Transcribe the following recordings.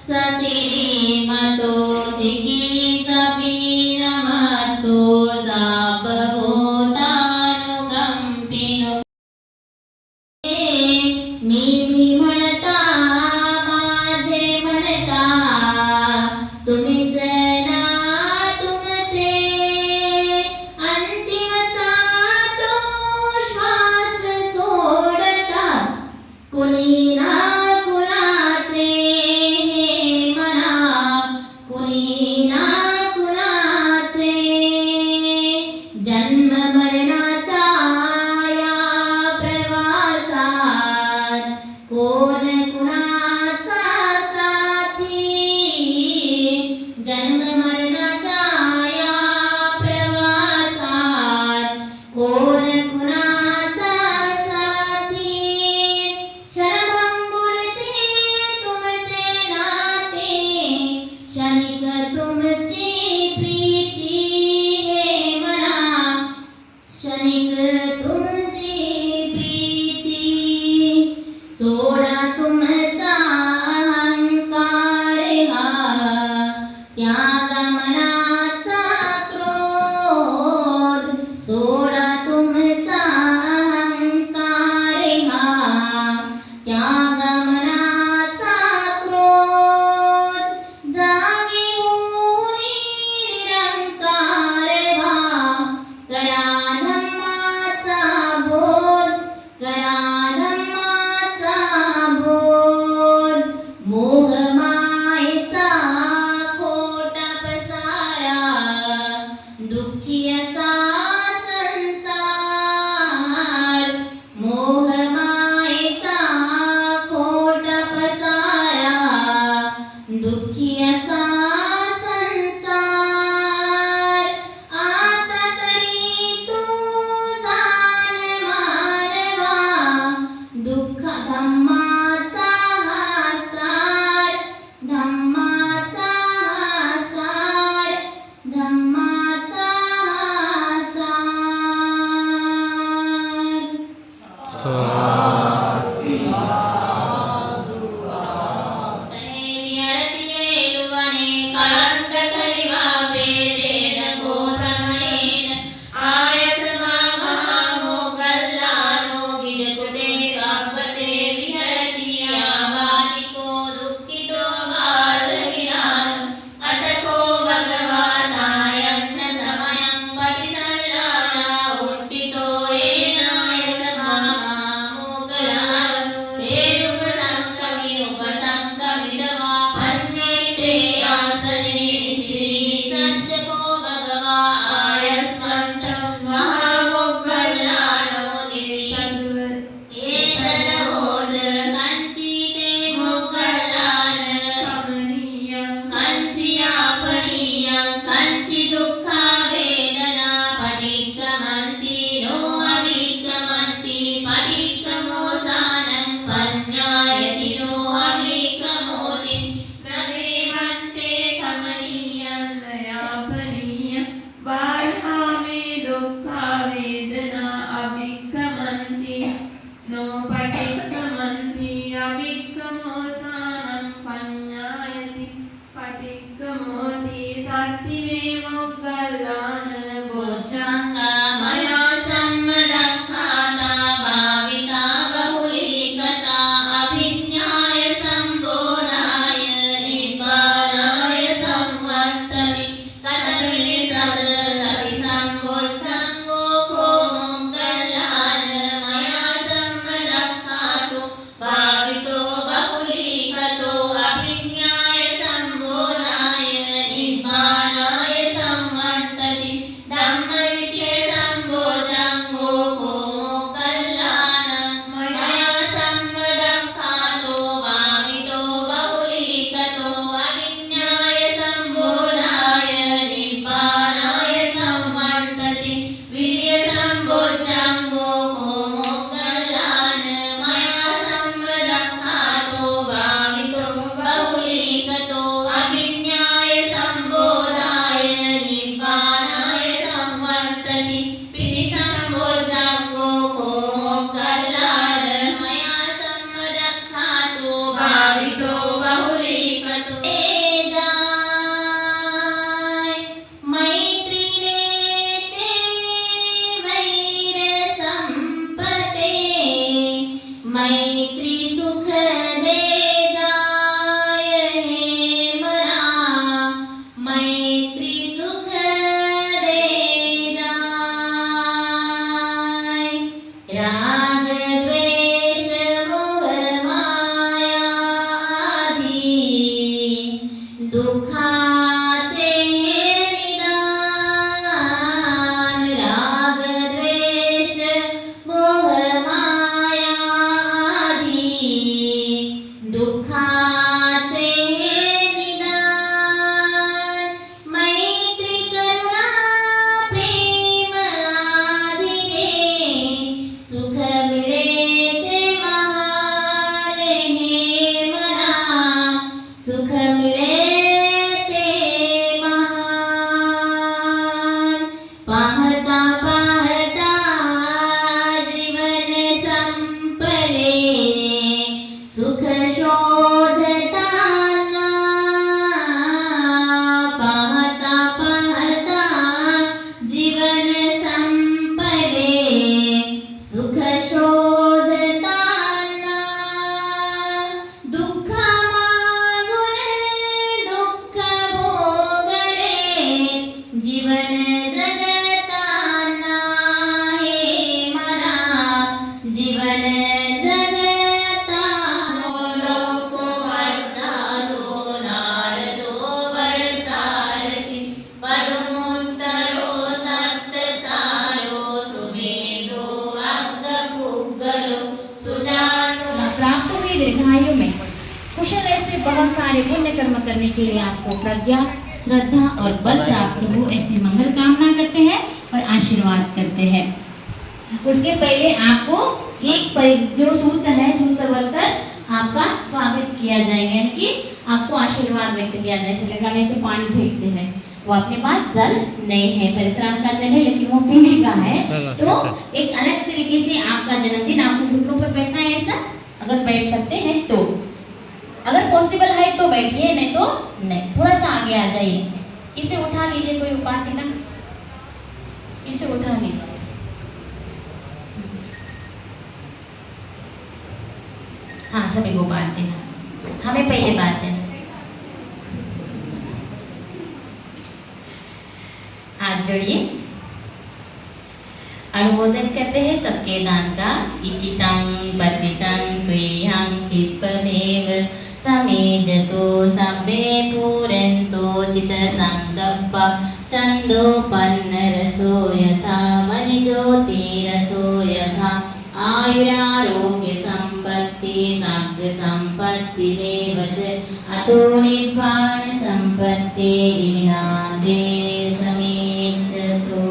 Sa बहुत सारे पुण्य कर्म करने के लिए आपको प्रज्ञा, श्रद्धा और बल प्राप्त हो, ऐसी मंगल कामना करते हैं और आशीर्वाद करते हैं। उसके पहले आपको एक जो सूत्र है, सूत्र बोलकर आपका स्वागत किया जाएगा, यानी कि आपको आशीर्वाद व्यक्त किया जाए। जैसे लगाने से पानी फेंकते हैं, वो अपने पास जल नहीं है, परित्राण का जल है लेकिन वो पीने का है। तो एक अलग तरीके से आपका जन्मदिन, आपको घुटनों पर बैठना है ऐसा, अगर बैठ सकते हैं तो, अगर पॉसिबल है तो बैठिए, नहीं तो नहीं, थोड़ा सा आगे आ जाइए। इसे उठा लीजिए, कोई उपासिका इसे उठा लीजिए। हाँ, सभी को बांट देना, हमें पहले बांट देना। हाथ जोड़िए, अनुमोदन करते हैं सबके दान का। इचितं पचितं त्वेहं क्षिप्तमेव समेजतो सब्बे पूरन्तो चित्तसंकल्पः छन्दोपन्नरसो यथा वनज्योतिरसो यथा आयुरारोग्य संपत्ति साग्र संपत्तिरेव च अतो निर्वाण संपत्ति इमिनादे समेच्छतो।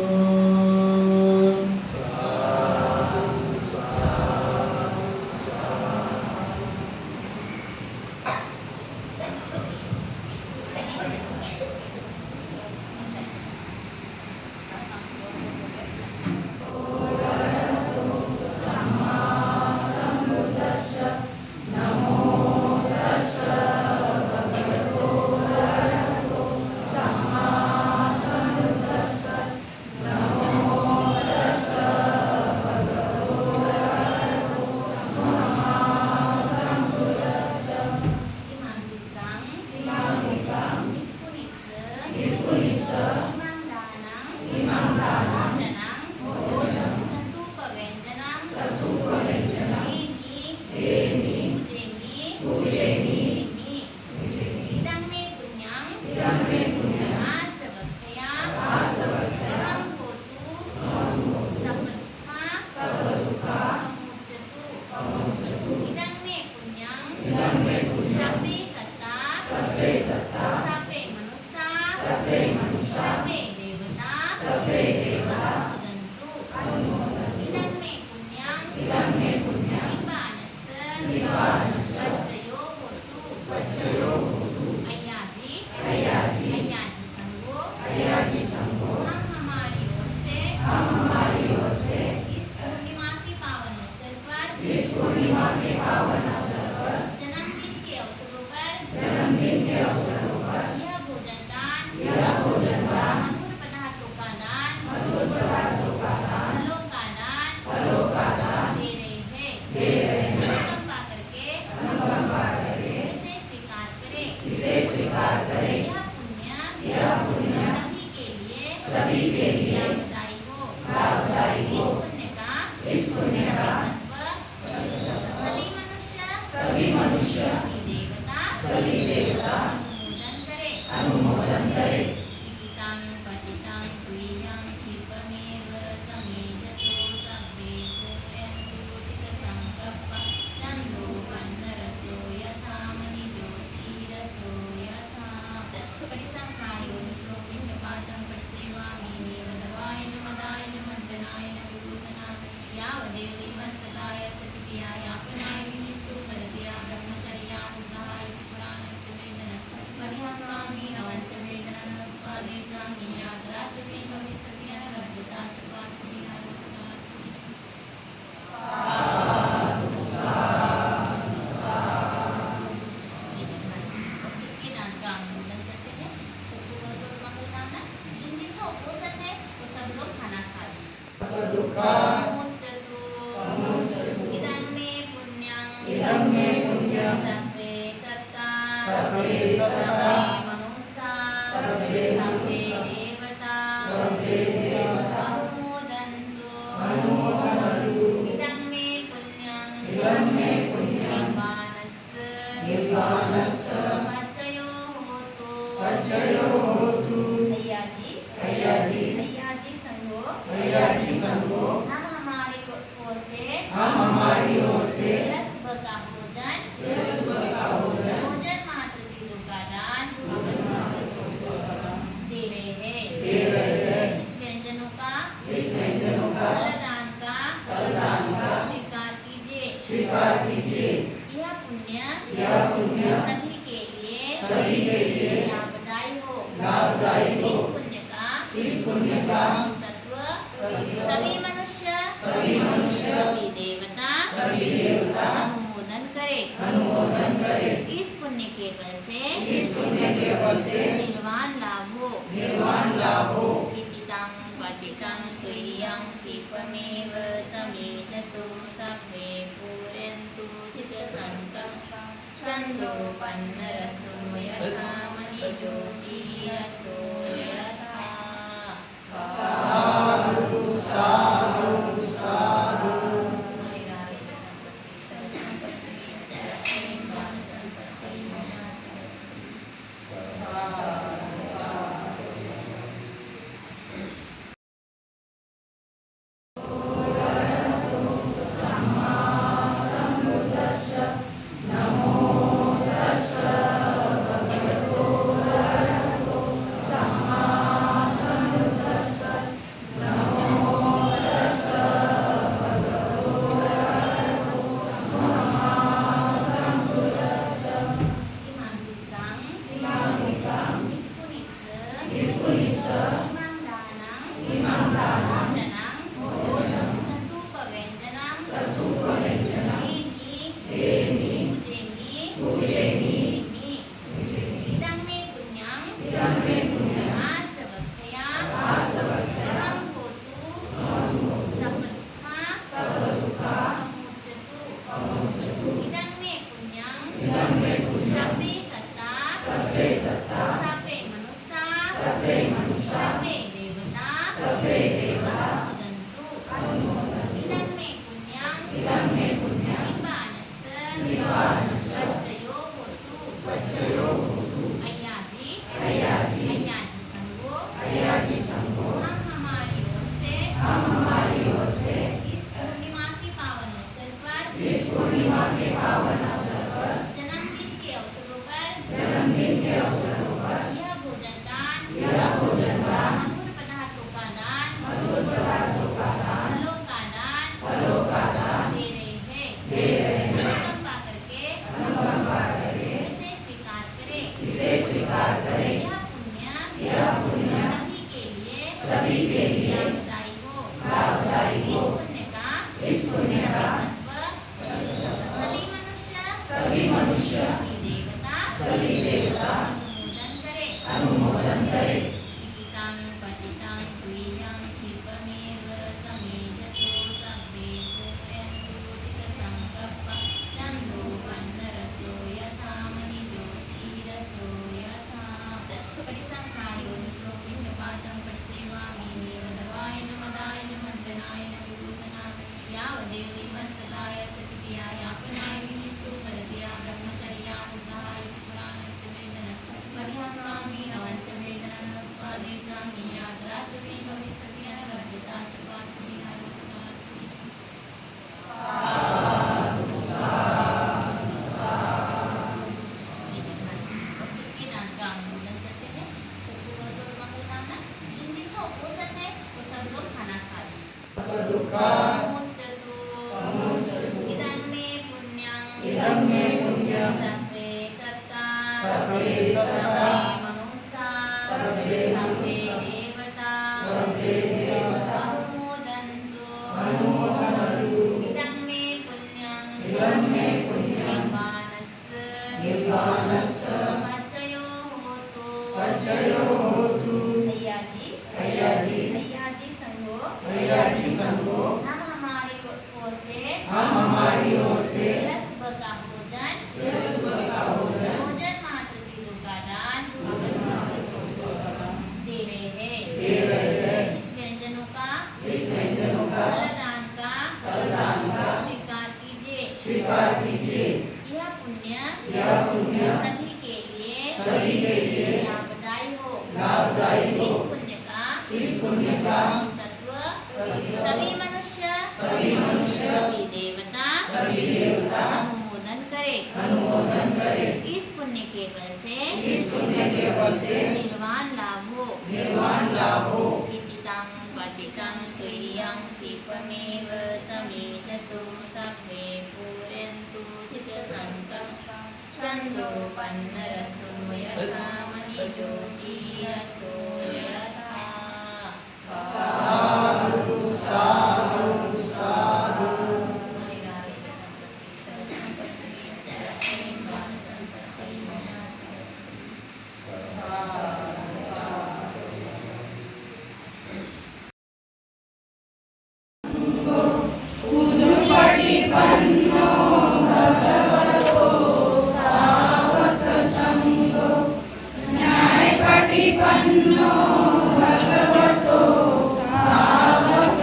यह पुण्य सभी के लिए लाभदायी हो। इस पुण्य का सभी मनुष्य सभी देवता अनुमोदन करे। इचितां पतितां तुय्यं क्षिपमेव समेजतो सब्बे भूयन्तु चित्तसङ्कप्पः चन्दोपन्नरसो यथा मणिज्योतिरसो यथा परिसंख्यायो निसो पिण्डपातं परिसेवामि देवदवाय मदाय मन्दनाय विभूषणा यावदेवी मस्तकाय सतियाय आपनाय विनिस्तु परतया ब्रह्मचर्यानुगाय पुराणवेदन पर्याकामी नवंचवेदन उपादेशामि यात्राचमे भविष्यति अनलभ्यता सुवासिनी हमारी ओर से सुबह का भोजन मात्र चीजों का दान दे रहे हैं। इस व्यंजनों का फलदान का स्वीकार कीजिए। यह पुण्य सभी के लिए लाभदायी हो। इस पुण्य का सभी मनुष्य सभी देवता अनुमोदन करे। इस पुण्य के बल से निर्वाण लाभ हो। इचितां पतितां तुय्यं क्षिपमेव समेजतो सब्बे पूरयन्तु चित्तसङ्कल्पं छन्दोपन्नरसो यथा मणिज्योतिरसो यथा। साधु साधु साधु। समुच्चतु इदं मे पुण्यं सर्वे सत्ता सर्वे मनुष्या सर्वे देवता अनुमोदन्तु इदं मे पुण्यं निर्वाणस्य पच्चयो होतु भैया जी संगो हम हमारी ओर से सुबह का भोजन मात्र चीजों का दान दे रहे हैं। इस व्यंजनों का दान का स्वीकार कीजिए। यह पुण्य सभी के लिए लाभदायी हो। इस पुण्य का सभी मनुष्य सभी देवता अनुमोदन करे। इस पुण्य के बल से निर्वाण लाभ हो। इचितं वचितं तुय्यं दीपमेव समीचतु सर्वे पूरयन्तु चित्तसङ्कल्पं छन्दोपन्नरसो यथा मणिज्योतिरसो यथा। पन्नो भगवतो सावक संगो न्यायपटिपन्नो भगवतो सावक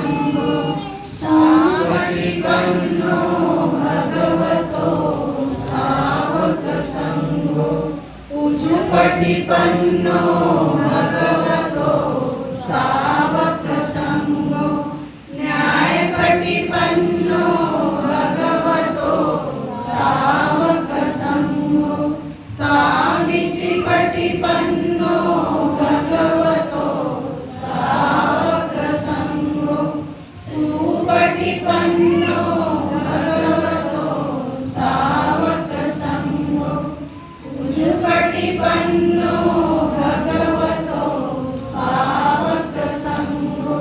संगो सामीचिपटिपन्नो भगवतो सावक संगो सुपटिपन्नो भगवतो सावक संगो उजुपटिपन्नो भगवतो सावक संगो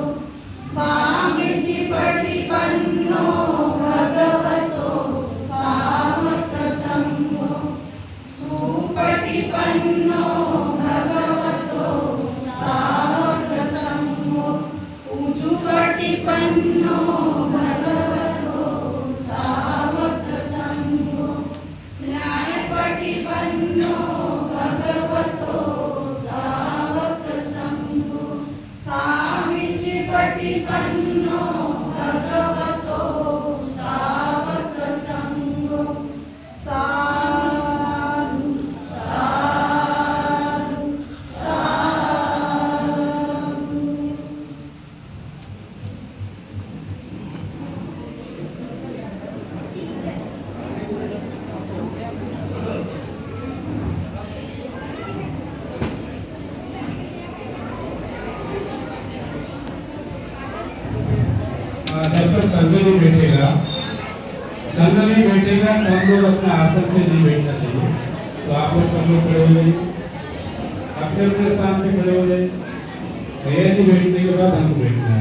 सामीचिपटिपन्नो भगवतो सावक संगो सुपटिपन्नो भगवतो सावक संगो उजुपटिपन्नो भगवतो सावक संगो न्यायपटिपन्नो भगवतो सावक संगो सामीचिपटिपन्नो भगवतो सावक संगो साधु साधु साधु। जब तक संघ नहीं बैठेगा तो हम लोग अपने आसन पे नहीं बैठना चाहिए। तो आप लोग सब लोग खड़े हो जाइए, अपने अपने स्थान पे खड़े हो जाइए। भैया जी बैठने के बाद हमको बैठना है।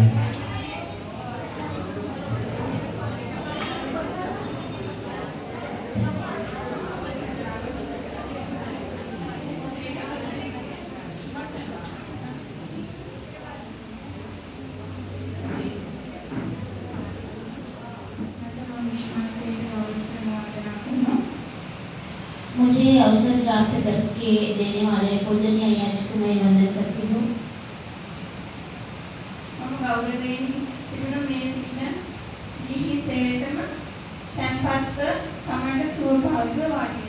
मुझे अवसर प्राप्त करके देने वाले पूजनीय अय्या जी को मैं वंदन करती हूँ। हम गौरव සිංහ මේ සිංහ ගිහි සේටම තැන්පත්ව තමන්ට සුව පහසුව වාඩි.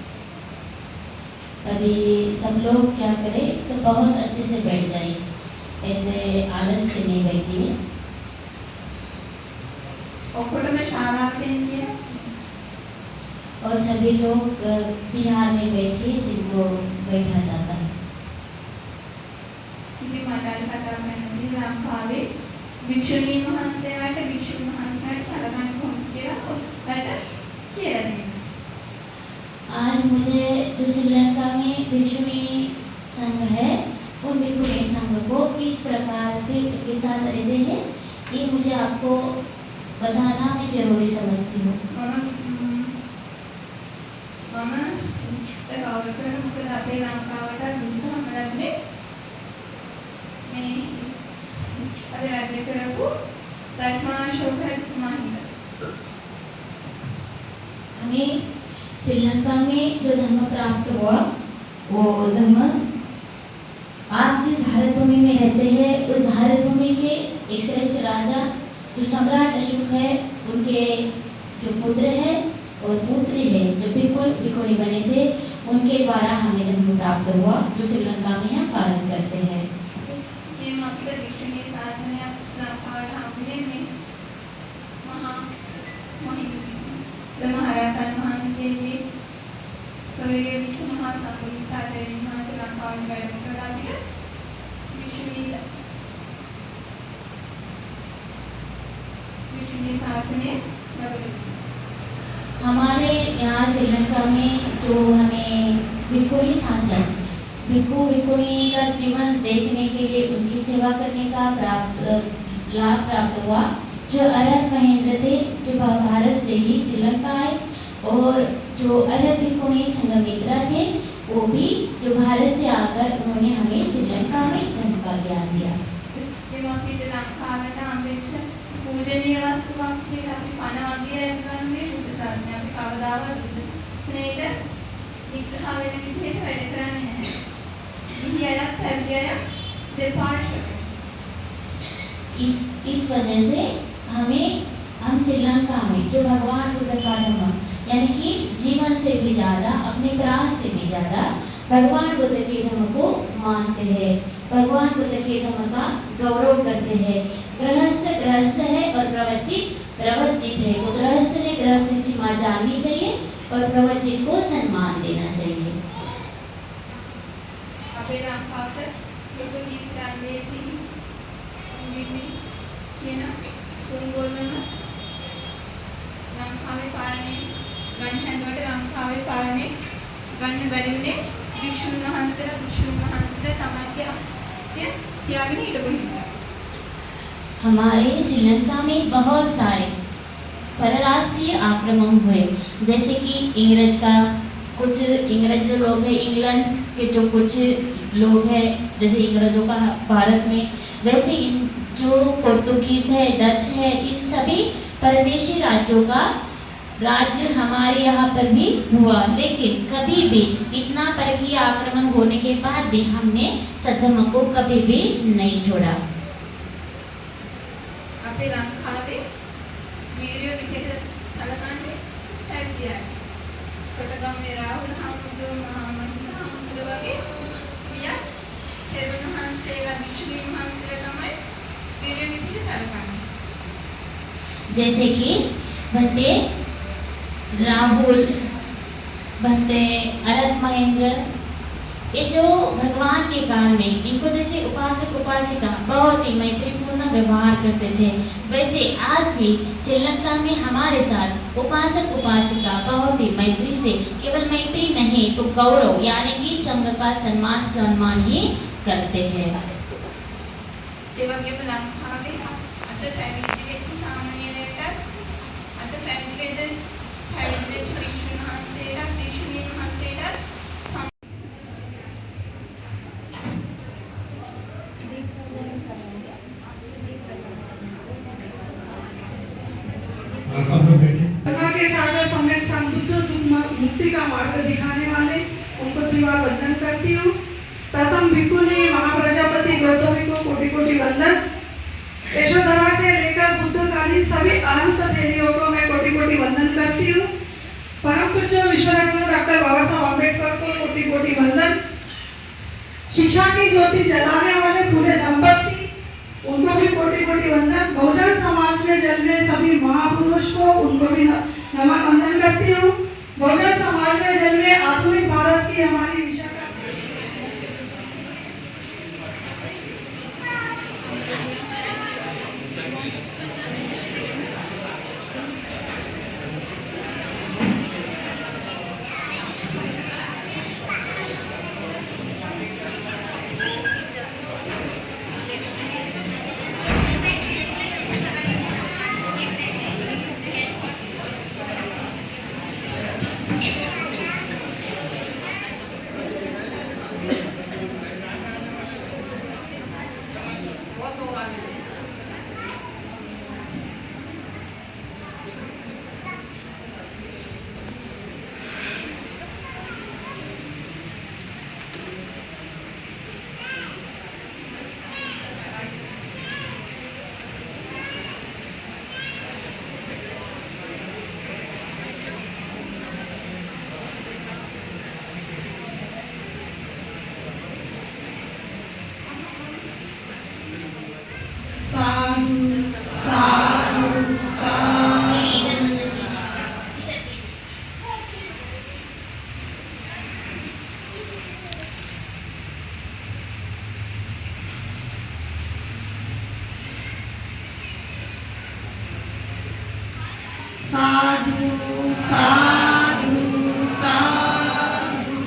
अभी सब लोग क्या करें तो बहुत अच्छे से बैठ जाइए, ऐसे आलस से नहीं बैठिए। ඔක්කොටම ශාලාවට එන්නේ और सभी लोग बिहार में बैठिए जिनको बैठा जाता है। ඉතින් මට අද කතා කරන්නේ ලංකාවේ භික්ෂුණීන් වහන්සේලාට භික්ෂුන් වහන්සේලාට සලකන්නේ කොහොමද කියලා ඔයාලට කියලා දෙන්න. आज मुझे जो श्रीलंका में भिक्षुणी संघ है उन भिक्षुणी संघ को किस प्रकार से के साथ रहते हैं ये मुझे आपको बताना मैं जरूरी समझती हूँ। මම කවුරු කරන මොකද අපේ ලංකාවට දුෂ්කරම ලැබුණේ මේ අද රජය කරපු ධර්මාශෝක රජතුමා හින්දා. हमें श्रीलंका में जो धर्म प्राप्त हुआ वो धर्म आप जिस भारत भूमि में रहते हैं उस भारत भूमि के एक श्रेष्ठ राजा जो सम्राट अशोक है उनके जो पुत्र है और पुत्री है जो भिक्षुणी बने थे उनके द्वारा हमें धर्म प्राप्त हुआ जो श्रीलंका में हम पालन करते हैं। ये අපිට භික්ෂුණී ශාසනයක් ලංකාවට හම්බුනේ මහරහතන් වහන්සේගේ සොයුරිය විච මහා සංඝමිත්‍රා දෙවියන් වහන්සේ ලංකාවට වැඩම කළා අපිට භික්ෂුණී ශාසනය ලැබුණා. हमारे यहाँ श्रीलंका में जो हमें भिक्षुणी शासन भिक्षुणी का जीवन देखने के लिए उनकी सेवा करने का लाभ प्राप्त हुआ। जो अरब महेंद्र थे जो भारत से ही श्रीलंका आए और जो अरब भिक्षुणी संघमित्रा थे वो भी जो भारत से आकर उन्होंने हमें श्रीलंका में धर्म का ज्ञान दिया। पूजनीय वस्तुවක් කියලා අපි පණ වගේ ගන්නේ බුද්ධ ශාසනය. අපි කවදාවත් බුද්ධ ශාසනයට විග්‍රහ වෙන විදිහට වැඩ කරන්නේ නැහැ. ගිහි අයත් පැවිදි අයත් දෙපාර්ශ්වක. इस वजह से हम श्रीलंका में जो भगवान बुद्ध का धर्म यानी कि जीवन से भी ज़्यादा अपने प्राण से भी ज़्यादा भगवान बुद्ध के धर्म को मानते हैं, भगवान बुद्ध के धर्म का गौरव करते हैं। गृहस्थ है और प्रवचित है, तो गृहस्थ ने गृहस्थ की सीमा जाननी चाहिए और प्रवचित को सम्मान देना चाहिए। අපේ ලංකාවට පෘතුගීස් රාජ්‍යයේ ඉංග්‍රීසි කියන තුන්ගොල්ලම ලංකාවේ පාලනය ගන්න හැදුවට ලංකාවේ පාලනය ගන්න බැරි වුණේ භික්ෂුන් වහන්සේලා තමයි තියාගෙන හිටපු හින්දා. हमारे श्रीलंका में बहुत सारे परराष्ट्रीय आक्रमण हुए, जैसे कि कुछ इंग्रज लोग हैं, इंग्लैंड के जो कुछ लोग हैं जैसे इंग्रजों का भारत में, वैसे जो पोर्तुगीज है, डच है, इन सभी परदेशी राज्यों का राज्य हमारे यहाँ पर भी हुआ। लेकिन कभी भी इतना परकीय आक्रमण होने के बाद भी हमने सद्धर्म को कभी भी नहीं छोड़ा। අපේ ලංකාවේ වීරයෝ විදිහට සැලකන්නේ පැවිදි අය. තොටගම්මේ රාහුල හාමුදුරුවෝ මහා මහින්ද හාමුදුරුවෝ වගේ පියා තෙරුණ වහන්සේලා භික්ෂුණීන් වහන්සේලා තමයි වීරයෝ විදිහට සැලකන්නේ. जैसे कि बनते राहुल, बनते अरब महेंद्र, ये जो भगवान के काल में इनको जैसे उपासक उपासिका बहुत ही मैत्रीपूर्ण व्यवहार करते थे, वैसे आज भी श्रीलंका में हमारे साथ उपासक उपासिका बहुत ही मैत्री से, केवल मैत्री नहीं तो गौरव यानी कि संघ का सम्मान ही करते हैं। ඒ වගේම ලංකාවේ අද පැවිදි වෙච්ච සාමාන්‍යයට අද පැවිදි වෙච්ච භික්ෂුන් වහන්සේලා භික්ෂුණීන් වහන්සේලා के सागर सम्यक संबुद्ध मुक्ति का मार्ग दिखाने वाले उनको त्रिवार वंदन करती हूँ। प्रथम भिक्षुनी महाप्रजापति गौतमी को कोटि कोटि वंदन। यशोधरा से लेकर बुद्ध उपस्थितकालीन सभी अहम अतिथियों को मैं कोटि कोटि वंदन करती हूँ। परम पूज्य विश्वरत्न डॉक्टर बाबा साहब अम्बेडकर को कोटि कोटि वंदन। शिक्षा की ज्योति जलाने वाले फूले दंपति, उनको भी कोटि कोटि वंदन। बहुजन समाज में जन्मे सभी महापुरुष को उनको भी नमन वंदन करती हूँ। बहुजन समाज में जन्मे आधुनिक भारत की हमारी विशाखा साधु साधु साधु।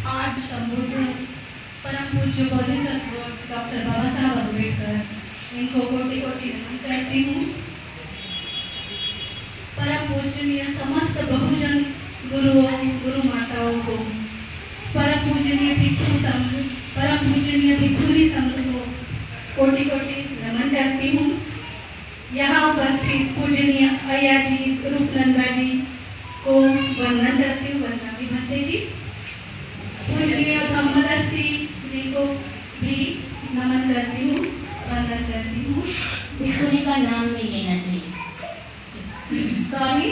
आज संबुद्ध परम पूज्य बोधिसत्व डॉक्टर बाबा साहब अम्बेडकर, इनको कोटि कोटि नमन करती हूँ। परम पूजनीय समस्त बहुजन गुरुओं गुरु माताओं को, परम पूजनीय भिक्षु संघ, परम पूजनीय भिक्षुणी संघ को कोटि कोटि नमन करती हूँ। यहाँ उपस्थित पूजनीय अय्या जी, रूपनंदा जी को वंदन करती हूँ। वंदना भंते जी, पूजनीय ब्रह्मदर्शी जी को भी नमन करती हूँ, वंदन करती हूँ। भिक्षुणी का नाम नहीं लेना चाहिए। सॉरी,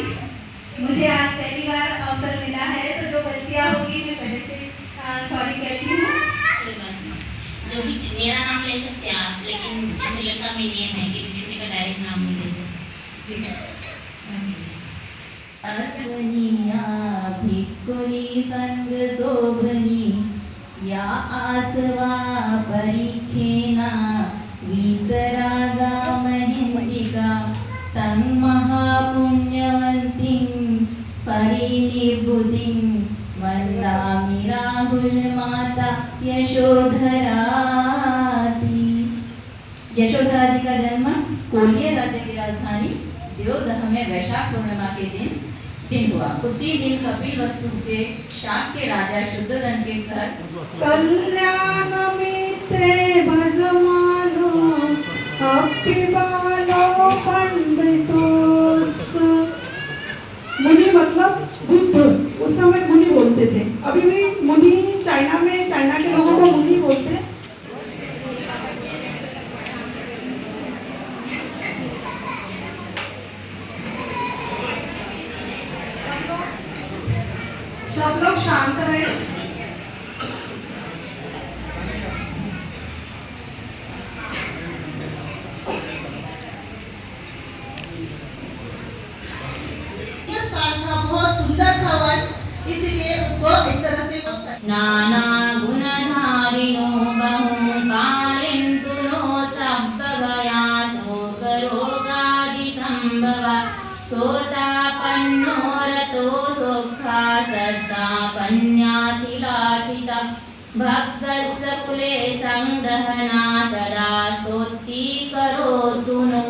मुझे आज पहली बार अवसर मिला है, तो जो गलतियाँ होगी मैं पहले से सॉरी कहती हूँ। कोई बात नहीं, जो भी मेरा नाम ले सकते हैं आप, लेकिन श्रीलंका में नियम है कि भिक्षुणी का डायरेक्ट नाम नहीं ले सकते। जी असनिया भिक्खुनी संग शोभनी, या आसवा परीखेना वीतरागा महेंदिका, तं महापुण्यवंतीं परिनिर्बुद्धिं वंदामि राहुल माता यशोधराती। यशोधरा जी का जन्म कोलिय राज्य की राजधानी देवदह में वैशाख पूर्णिमा के दिन हुआ। उसी दिन कपिल वस्तु के शाक्य राजा शुद्धोधन के घर कल्याण मित्रे भजमानो अप्पिबालो पंडितोस। मुनि मतलब बुद्ध, उस समय मुनि बोलते थे। अभी भी मुनि चाइना में, चाइना के लोगों को मुनि बोलते हैं। सब लोग शांत रहे। ये स्थान था, बहुत सुंदर था वन, इसलिए उसको इस तरह से नाना गुणधारिणो बहुकालिन्तुनो सब्बभयासो करोगादि संभवा, सोतापन्नो रतो सुखा सत्तापन्यासिलाठिता, भक्तस्य कुले संदहना सदा स्तोति करोतु नो।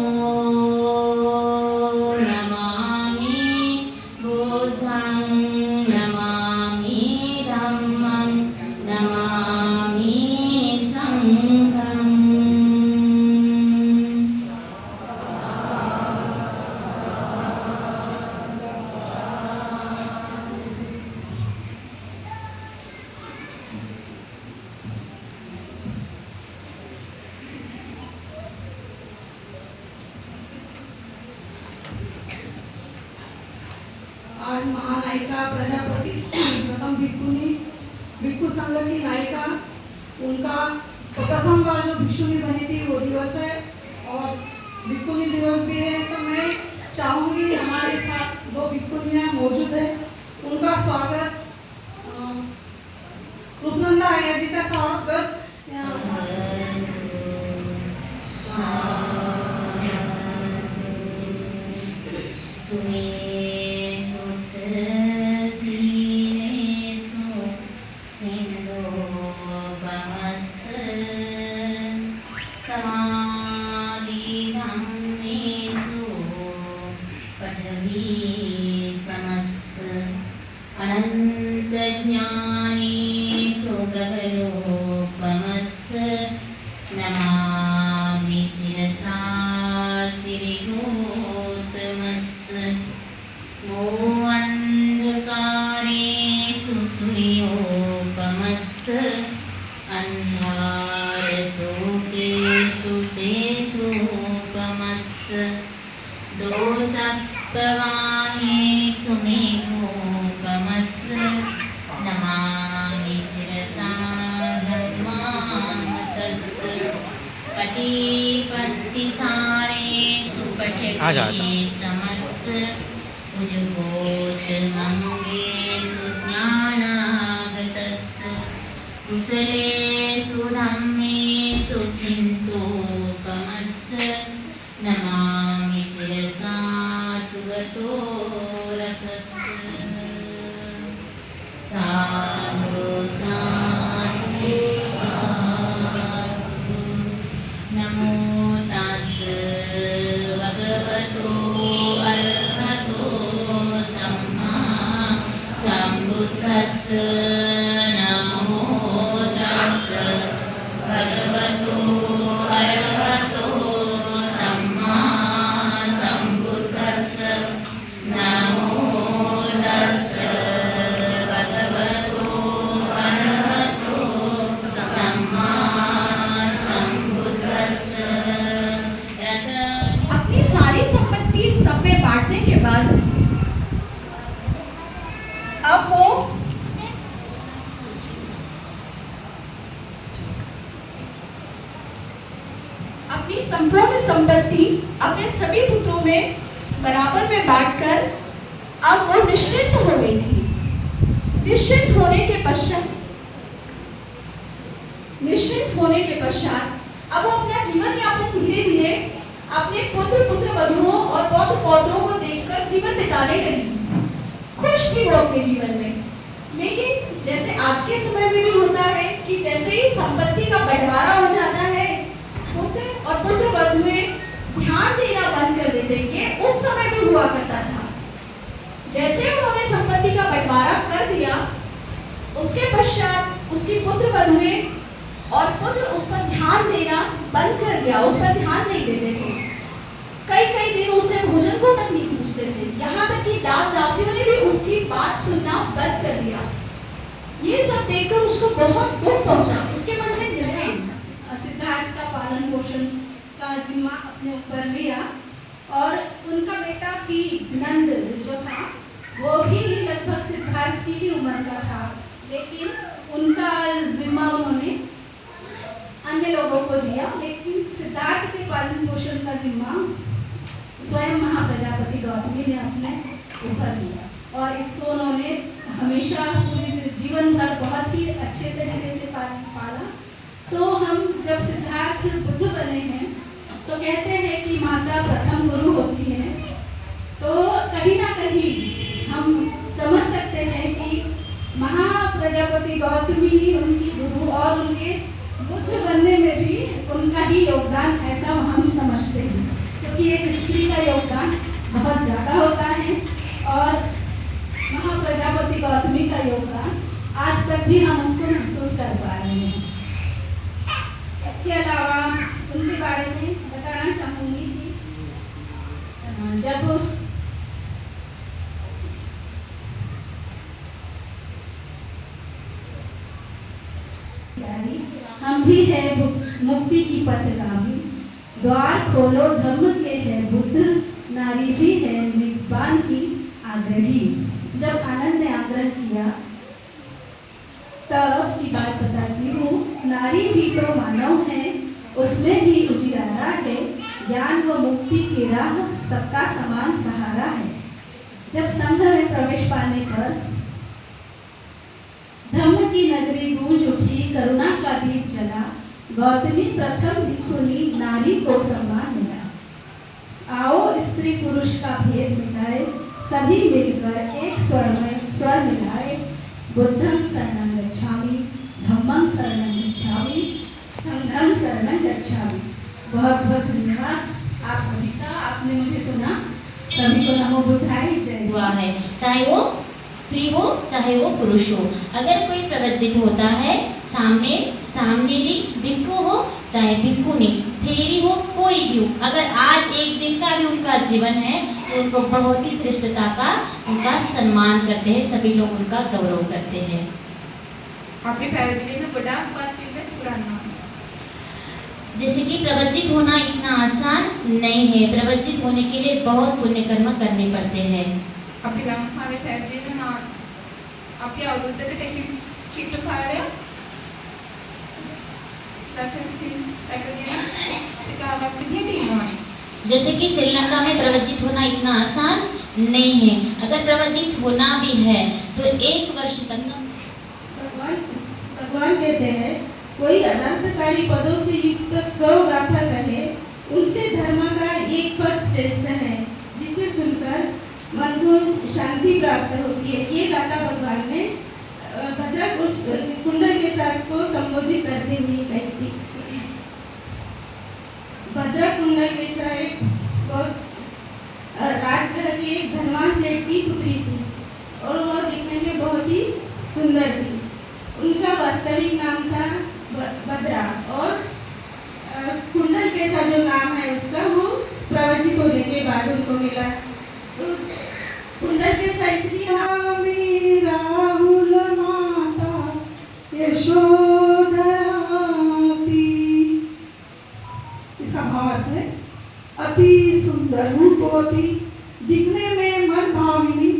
नमामि बुद्धं नमामि धम्मं नमामि संघं। आज महानायिका प्रजापति प्रथम भिक्षु संघ की नायिका, उनका प्रथम बार जो भिक्षुनी बनी थी वो दिवस है और भिक्षुनी दिवस भी है। तो मैं चाहूँगी हमारे साथ दो भिक्षुनियाँ मौजूद है, उनका स्वागत रूपनंदा आर्या जी का स्वागत नमामि शिरसा सिरिगौतमस्य मोऽन्धकारेषु सूर्योपमस्य अन्धारशोकेषु सेतूपमस्य दोषप्रवाहेषु मेघोपमस्य नमामि शिरसा धम्मामतस्य कटिपत्तिसारेषु पठति समस्त उजुगोतमङ्गेषु ज्ञानागतस्य कुशलेषु धम्मेषु किन्तोपमस्य नमामि शिरसा सुगतो रसस्य साधु साधु साधु नमो तस्स भगवतो अरहतो सम्मा सम्बुद्धस्स नमो तस्स भगवतो अरहतो सम्मा सम्बुद्धस्स नमो तस्स भगवतो अरहतो सम्मा सम्बुद्धस्स अपनी सारी संपत्ति सब में बांटने के बाद अब वो अपनी संपूर्ण संपत्ति अपने सभी पुत्रों में बराबर में बांटकर अब वो निश्चिंत हो गई थी। निश्चिंत होने के पश्चात अब वो अपना जीवन यापन धीरे धीरे अपने पुत्र वधुओं और पौत्र पौत्रों को देखकर जीवन बिताने लगी। खुश थी वो अपने जीवन में। लेकिन जैसे आज के समय में भी होता है कि जैसे ही संपत्ति का बंटवारा हो जाता है, पुत्र और पुत्र वधुएं ध्यान देना बंद कर देते हैं। ये उस समय भी हुआ करता था। जैसे उन्होंने संपत्ति का बंटवारा कर दिया, उसके पश्चात उसकी पुत्र वधुएं और पुत्र उस पर ध्यान देना बंद कर दिया, उस पर ध्यान नहीं देते थे। कई दिन उससे भोजन को तक नहीं पूछते थे। यहाँ तक कि दास दासियों ने भी उसकी बात सुनना बंद कर दिया। ये सब देखकर उसको बहुत दुख पहुंचा। उसके मन में निर्णय सिद्धार्थ का पालन पोषण का जिम्मा अपने ऊपर लिया और उनका बेटा भी नंद जो था वो भी लगभग सिद्धार्थ की ही उम्र का था, लेकिन उनका जिम्मा उन्होंने अन्य लोगों को दिया। लेकिन सिद्धार्थ के पालन पोषण का जिम्मा स्वयं महाप्रजापति गौतमी ने अपने ऊपर लिया और इसको उन्होंने हमेशा पूरे जीवन भर बहुत ही अच्छे तरीके से पाला। तो हम जब सिद्धार्थ बुद्ध बने हैं तो कहते हैं कि माता प्रथम गुरु होती है। तो कहीं ना कहीं हम समझ सकते हैं कि महाप्रजापति गौतमी उनकी गुरु और उनके बुद्ध बनने में भी उनका ही योगदान ऐसा हम समझते हैं, क्योंकि एक स्त्री का योगदान बहुत ज़्यादा होता है और महाप्रजापति गौतमी का योगदान आज तक भी हम उसको महसूस कर पा रहे हैं। इसके अलावा उनके बारे में बताना चाहूँगी कि जब हम भी है मुक्ति की पथगामी, द्वार खोलो धर्म के है बुद्ध, नारी भी है निर्वाण की आग्रही। जब आनंद ने आग्रह किया, तब की बात बताती हूँ। नारी भी तो मानव है, उसमें भी उजियारा है, ज्ञान व मुक्ति की राह सबका समान सहारा है। जब संघ में प्रवेश पाने पर धम्म की नगरी गूंज उठी, करुणा का दीप जला, गौतमी प्रथम भिक्षुनी, नारी को सम्मान मिला। आओ स्त्री पुरुष का भेद मिटाए, सभी मिलकर एक स्वर मिलाए। बुद्धं शरणं गच्छामि, धम्मं शरणं गच्छामि, संघं शरणं गच्छामि। बहुत बहुत धन्यवाद आप सभी का, आपने मुझे सुना। सभी को नमो बुद्धाय जय। हुआ है, चाहे वो स्त्री हो चाहे वो पुरुष हो। अगर कोई प्रवज्जित होता है, सामनेरी भिक्षु हो चाहे भिक्षुनी, थेरी हो, कोई भी हो, अगर आज एक दिन का भी उनका जीवन है तो उनको बहुत ही श्रेष्ठता का उनका सम्मान करते हैं, सभी लोग उनका गौरव करते हैं। अपनी पैरवी में बड़ा बात में पुराना जैसे कि प्रवज्जित होना इतना आसान नहीं है, प्रवज्जित होने के लिए बहुत पुण्य कर्म करने पड़ते हैं। अपनी राम खावे पैरवी में ना अपनी अवरुद्ध के किट खा रहे जैसे कि श्रीलंका में प्रवज्जित होना इतना आसान नहीं है, अगर प्रवज्जित होना भी है तो 1 वर्ष तक। भगवान कहते हैं, कोई अनर्थकारी पदों से युक्त 100 गाथा कहे, उनसे धर्म का एक पद श्रेष्ठ है, जिसे सुनकर मन को शांति प्राप्त होती है। ये गाथा भगवान ने भद्रा कुंडलकेशाय को संबोधित करते हुए कही थी। भद्रा कुंडलकेशाय राजगृह के एक धनवान सेठ की पुत्री थी और वह दिखने में बहुत ही सुंदर थी। उनका वास्तविक नाम था भद्रा और कुंडलकेशाय जो नाम है उसका वो प्रवज्जित होने के बाद उनको मिला। तो कुंडलकेशाय इसलिए राहुल माता यशोधरा, इसका भाव है अति सुंदर रूपवती, दिखने में मन भाविनी,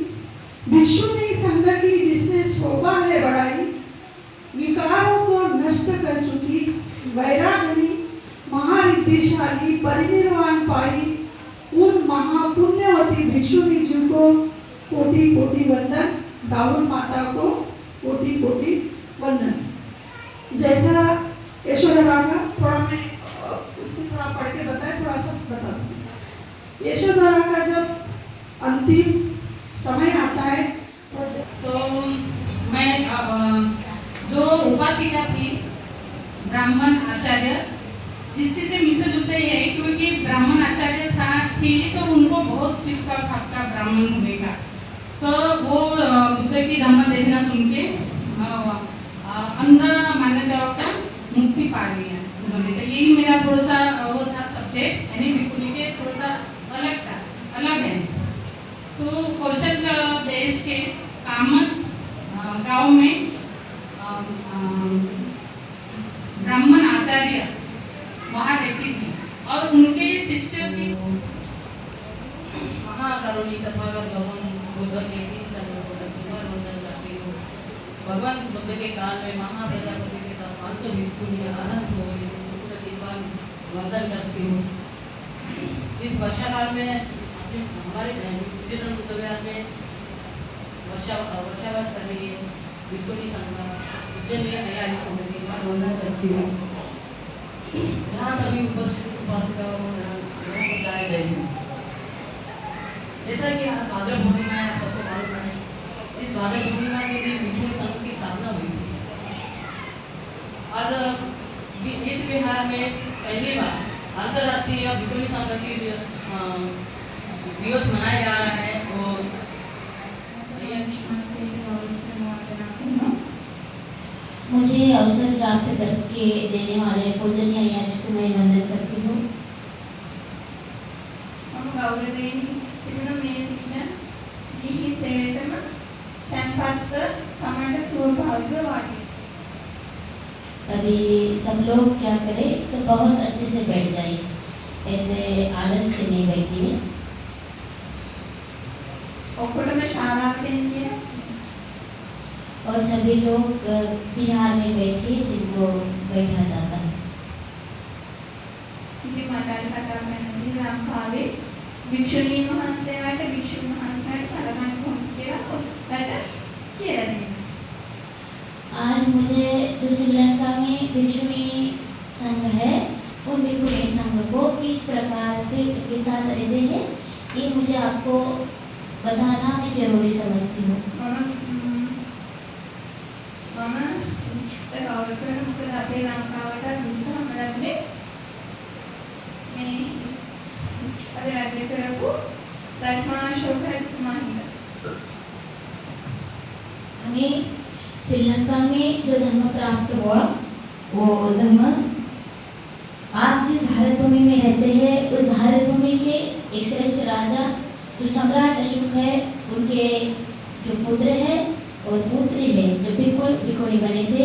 भिक्षुनी संग की जिसने शोभा है बढ़ाई, विकारों को नष्ट कर चुकी वैरागिनी, महारिद्धिशाली परिनिर्वाण पाई, उन महापुण्यवती भिक्षुनी जी को कोटि कोटि वंदन। राहुल माता को कोटि कोटि वंदन। जैसा यशोधरा का थोड़ा मैं उसको थोड़ा पढ़ के बताए, थोड़ा सा बता दूं। यशोधरा का जब अंतिम समय आता है तो मैं जो उपासिका थी ब्राह्मण आचार्य, इससे से मिलते जुलते है क्योंकि ब्राह्मण आचार्य थी तो उनको बहुत चीज का था ब्राह्मण होने का। तो वो बुद्ध की धम्म देशना सुन के अंध मान्यताओं को मुक्ति पा लिया। तो यही मेरा थोड़ा सा वो था सब्जेक्ट, यानी भिक्षुनी के थोड़ा सा अलग है। तो कौशल देश के कामन गांव में ब्राह्मण आचार्य वहाँ रहती थी और उनके शिष्य की महाकरुणी तथागत भगवान बुद्ध के 3 चरणों को वंदन करती हूँ। भगवान बुद्ध के काल में महाप्रजापति के साथ 500 भिक्षुणी आनंद हो गई, वंदन करती हूँ। इस वर्षा काल में हमारे बुद्ध विहार में वर्षावास कर रही है भिक्षुणी संघ तैयारी को वंदन करती हूँ। यहाँ सभी उपस्थित उपासिकाओं को बताया जाएगा। जैसा कि आज भाद्र पूर्णिमा है, आप सबको मालूम है, इस भाद्र पूर्णिमा के दिन भिक्षुणी संघ की स्थापना हुई थी। आज इस बिहार में पहली बार अंतर्राष्ट्रीय भिक्षुणी संघ की दिवस मनाया जा रहा है। और मुझे अवसर प्राप्त करके देने वाले पूजनीय अय्या जी को मैं वंदन करती हूँ। हम गौरदेवी सिग्नल में सिग्नल यही सेटम टेम्पत कमांड सुभाष वाटी। अभी सब लोग क्या करें तो बहुत अच्छे से बैठ जाइए, ऐसे आलस से नहीं बैठिए। और में माला पहन के और सभी लोग बिहार में बैठे जिनको बैठा जाता है। ඉතින් මට අර කතා කරන්නේ ලංකාවේ භික්ෂුණීන් වහන්සේලාට භික්ෂුන් වහන්සේලාට සලකන්නේ කොහොමද කියලා ඔයාලට කියලා දෙන්න. आज मुझे जो श्रीलंका में भिक्षुणी संघ है उन भिक्षुणी संघ को किस प्रकार से उनके साथ रहते हैं ये मुझे आपको बताना मैं जरूरी समझती हूँ। මම ගෞරව කරන මොකද අපේ ලංකාවට බුදුහාම ලැබුණේ මේ අද රාජ්‍ය කරපු ධර්මාශෝක රජතුමා හින්දා. हमें श्रीलंका में जो धर्म प्राप्त हुआ वो धर्म आप जिस भारत भूमि में रहते हैं उस भारत भूमि के एक श्रेष्ठ राजा जो सम्राट अशोक है उनके जो पुत्र है और पुत्री है जो बिल्कुल भिक्षुणी बने थे